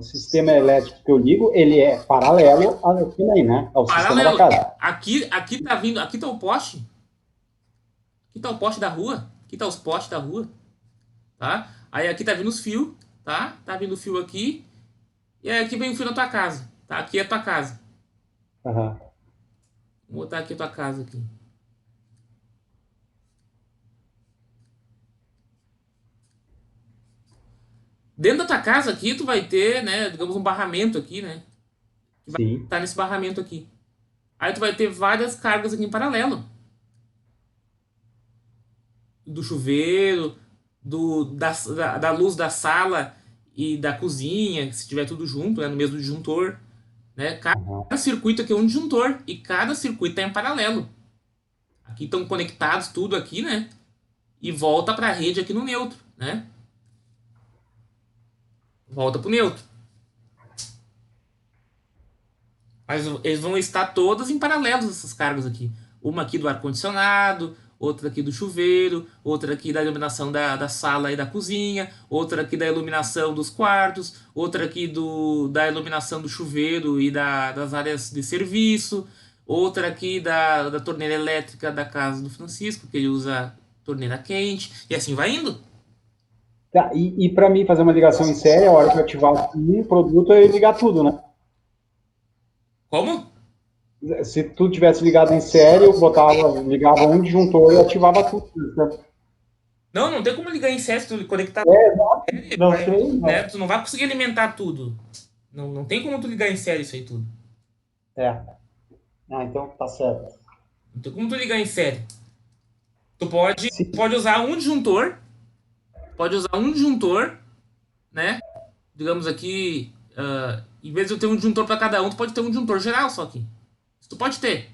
sistema elétrico que eu ligo, ele é paralelo também, né? Ao sistema da Paralelo. casa. Aqui tá vindo, aqui tá o poste, aqui tá o poste da rua, aqui tá os postes da rua, tá? Aí aqui tá vindo os fios, tá? Tá vindo o fio aqui, e aí aqui vem o fio na tua casa, tá? Aqui é a tua casa. Uhum. Vou botar aqui a tua casa aqui. Dentro da tua casa aqui, tu vai ter, né, digamos, um barramento aqui, né? Que vai Sim. estar nesse barramento aqui. Aí tu vai ter várias cargas aqui em paralelo. Do chuveiro, da luz da sala e da cozinha, se tiver tudo junto, né, no mesmo disjuntor. Né? Uhum. Cada circuito aqui é um disjuntor e cada circuito está em paralelo. Aqui estão conectados tudo aqui, né? E volta para a rede aqui no neutro, né? Volta para o neutro. Mas eles vão estar todas em paralelo, essas cargas aqui. Uma aqui do ar-condicionado, outra aqui do chuveiro, outra aqui da iluminação da sala e da cozinha, outra aqui da iluminação dos quartos, outra aqui da iluminação do chuveiro e das áreas de serviço, outra aqui da torneira elétrica da casa do Francisco, que ele usa torneira quente, e assim vai indo. Tá, e para mim fazer uma ligação em série, a hora que eu ativar um produto, eu ia ligar tudo, né? Como? Se tudo tivesse ligado em série, eu ligava um disjuntor e ativava tudo. Né? Não, não tem como ligar em série se tu conectar. Não tem, Né? né? Tu não vai conseguir alimentar tudo. Não, não tem como tu ligar em série isso aí tudo. É. Ah, então tá certo. Não tem como tu ligar em série. Tu Sim. pode usar um disjuntor, né? Digamos aqui, em vez de eu ter um disjuntor para cada um, tu pode ter um disjuntor geral só aqui. Isso tu pode ter,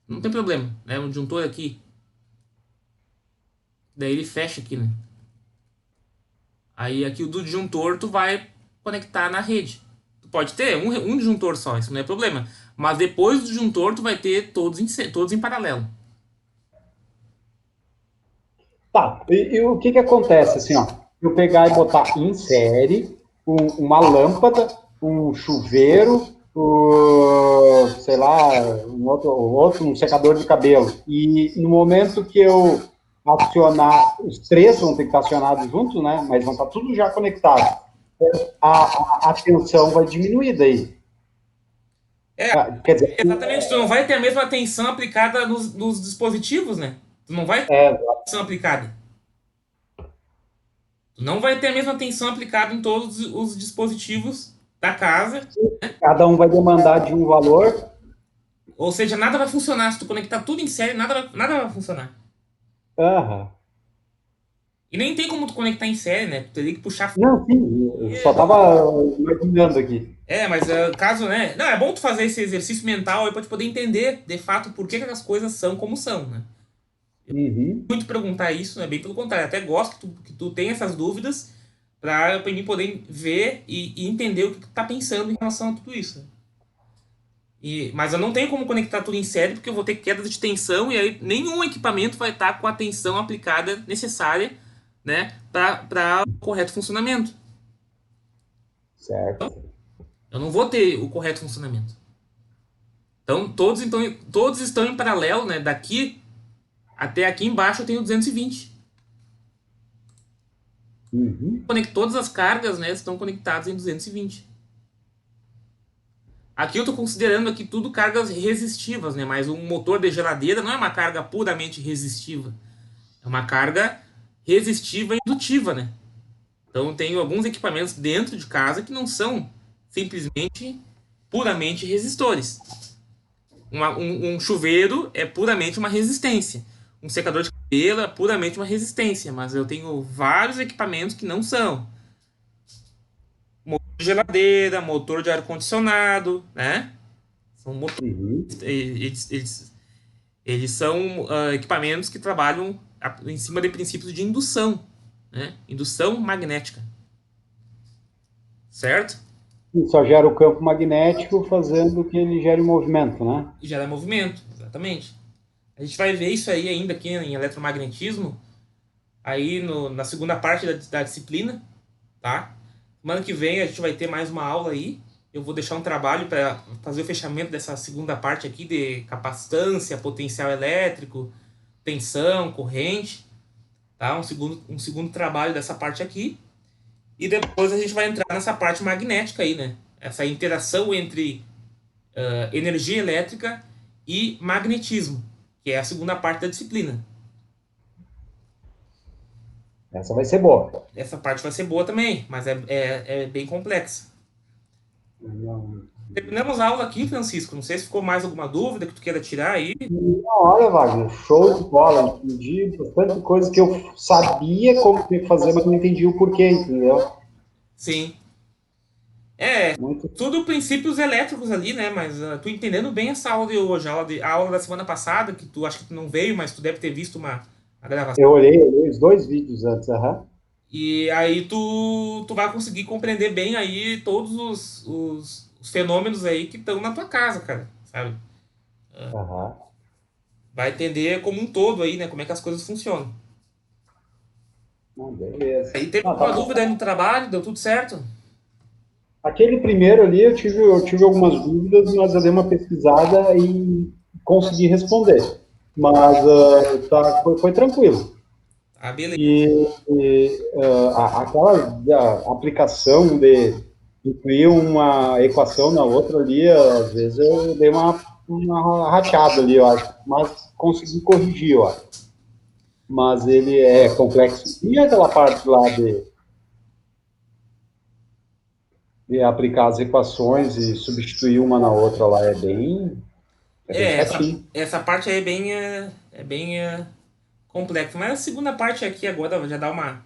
não tem problema, né? Um disjuntor aqui, daí ele fecha aqui, né? Aí aqui o do disjuntor tu vai conectar na rede. Tu pode ter um disjuntor só, isso não é problema. Mas depois do disjuntor tu vai ter todos em paralelo. Tá, e o que acontece, assim, ó, eu pegar e botar em série uma lâmpada, um chuveiro, sei lá, um secador de cabelo, e no momento que eu acionar, os três vão ter que estar acionados juntos, né, mas vão estar tudo já conectado, a tensão vai diminuir daí. É, Quer dizer, exatamente, tu não vai ter a mesma tensão aplicada nos dispositivos, né? Tu não vai ter é, tensão aplicada. Tu não vai ter a mesma tensão aplicada em todos os dispositivos da casa. cada um vai demandar de um valor. Ou seja, nada vai funcionar. Se tu conectar tudo em série, nada vai funcionar. Aham. E nem tem como tu conectar em série, né? Tu teria que puxar. Não, sim, eu só estava imaginando aqui. Mas caso, né? Não, é bom tu fazer esse exercício mental aí pra te poder entender, de fato, por que as coisas são como são, né? Uhum. Muito perguntar isso, né? Bem pelo contrário. Até gosto que tu tenha essas dúvidas pra mim poder ver e entender o que tu tá pensando em relação a tudo isso, né? Mas eu não tenho como conectar tudo em série porque eu vou ter queda de tensão e aí nenhum equipamento vai estar com a tensão aplicada necessária, né, para o correto funcionamento. Certo. Eu não vou ter o correto funcionamento. Então todos estão em paralelo, né? Daqui até aqui embaixo eu tenho 220. Uhum. Todas as cargas, né, estão conectadas em 220. Aqui eu estou considerando aqui tudo cargas resistivas, né? Mas um motor de geladeira não é uma carga puramente resistiva. É uma carga resistiva e indutiva, né? Então tem alguns equipamentos dentro de casa que não são simplesmente puramente resistores. Um chuveiro é puramente uma resistência. Um secador de cabelo é puramente uma resistência. Mas eu tenho vários equipamentos que não são. Motor de geladeira, motor de ar-condicionado, né? São motores, Uhum. eles são equipamentos que trabalham em cima de princípios de indução, né? Indução magnética, certo? E só gera o campo magnético fazendo que ele gere movimento, né? E gera movimento, exatamente. A gente vai ver isso aí ainda aqui em eletromagnetismo, aí na segunda parte da disciplina, tá? Semana que vem a gente vai ter mais uma aula aí. Eu vou deixar um trabalho para fazer o fechamento dessa segunda parte aqui de capacitância, potencial elétrico, tensão, corrente, tá? Um segundo trabalho dessa parte aqui. E depois a gente vai entrar nessa parte magnética aí, né? Essa interação entre energia elétrica e magnetismo, que é a segunda parte da disciplina. Essa vai ser boa. Essa parte vai ser boa também, mas é bem complexa. Terminamos a aula aqui, Francisco. Não sei se ficou mais alguma dúvida que tu queira tirar aí. Não, olha, Wagner, show de bola. Entendi bastante coisa que eu sabia como tinha que fazer, mas não entendi o porquê, entendeu? Sim. Muito. Tudo princípios elétricos ali, né? Mas tu entendendo bem essa aula de hoje, a aula da semana passada, que tu acho que tu não veio, mas tu deve ter visto a gravação. Eu olhei os dois vídeos antes, aham. E aí tu vai conseguir compreender bem aí todos os fenômenos aí que estão na tua casa, cara, sabe? Aham. Vai entender como um todo aí, né? Como é que as coisas funcionam. Não, beleza. Aí teve Não, tá alguma bom. dúvida aí no trabalho? Deu tudo certo? Aquele primeiro ali eu tive algumas dúvidas, mas eu dei uma pesquisada e consegui responder. Mas foi tranquilo. Ah, beleza. Aquela aplicação de incluir uma equação na outra ali, às vezes eu dei uma rachada ali, eu acho, mas consegui corrigir, eu acho. Mas ele é complexo. E aquela parte lá de aplicar as equações e substituir uma na outra lá é bem É, essa, chatinho. essa parte aí é bem complexa. Mas a segunda parte aqui agora já dá para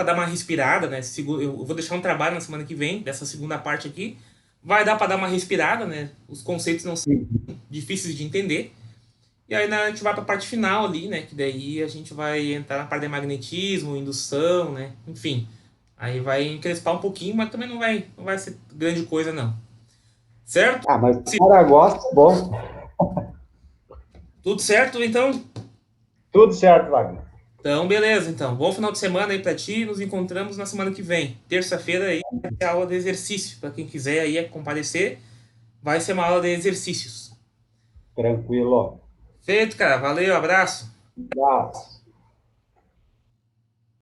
dar uma respirada, né? Eu vou deixar um trabalho na semana que vem dessa segunda parte aqui. Vai dar para dar uma respirada, né? Os conceitos não são difíceis de entender. E aí a gente vai para a parte final ali, né? Que daí a gente vai entrar na parte de magnetismo, indução, né? Enfim, aí vai encrespar um pouquinho, mas também não vai ser grande coisa não. Certo? Ah, mas o cara gosta, bom. Tudo certo, então? Tudo certo, Wagner. Então, beleza, então. Bom final de semana aí pra ti. Nos encontramos na semana que vem. Terça-feira aí vai ter aula de exercício. Pra quem quiser aí comparecer, vai ser uma aula de exercícios. Tranquilo. Feito, cara. Valeu, abraço. Um abraço.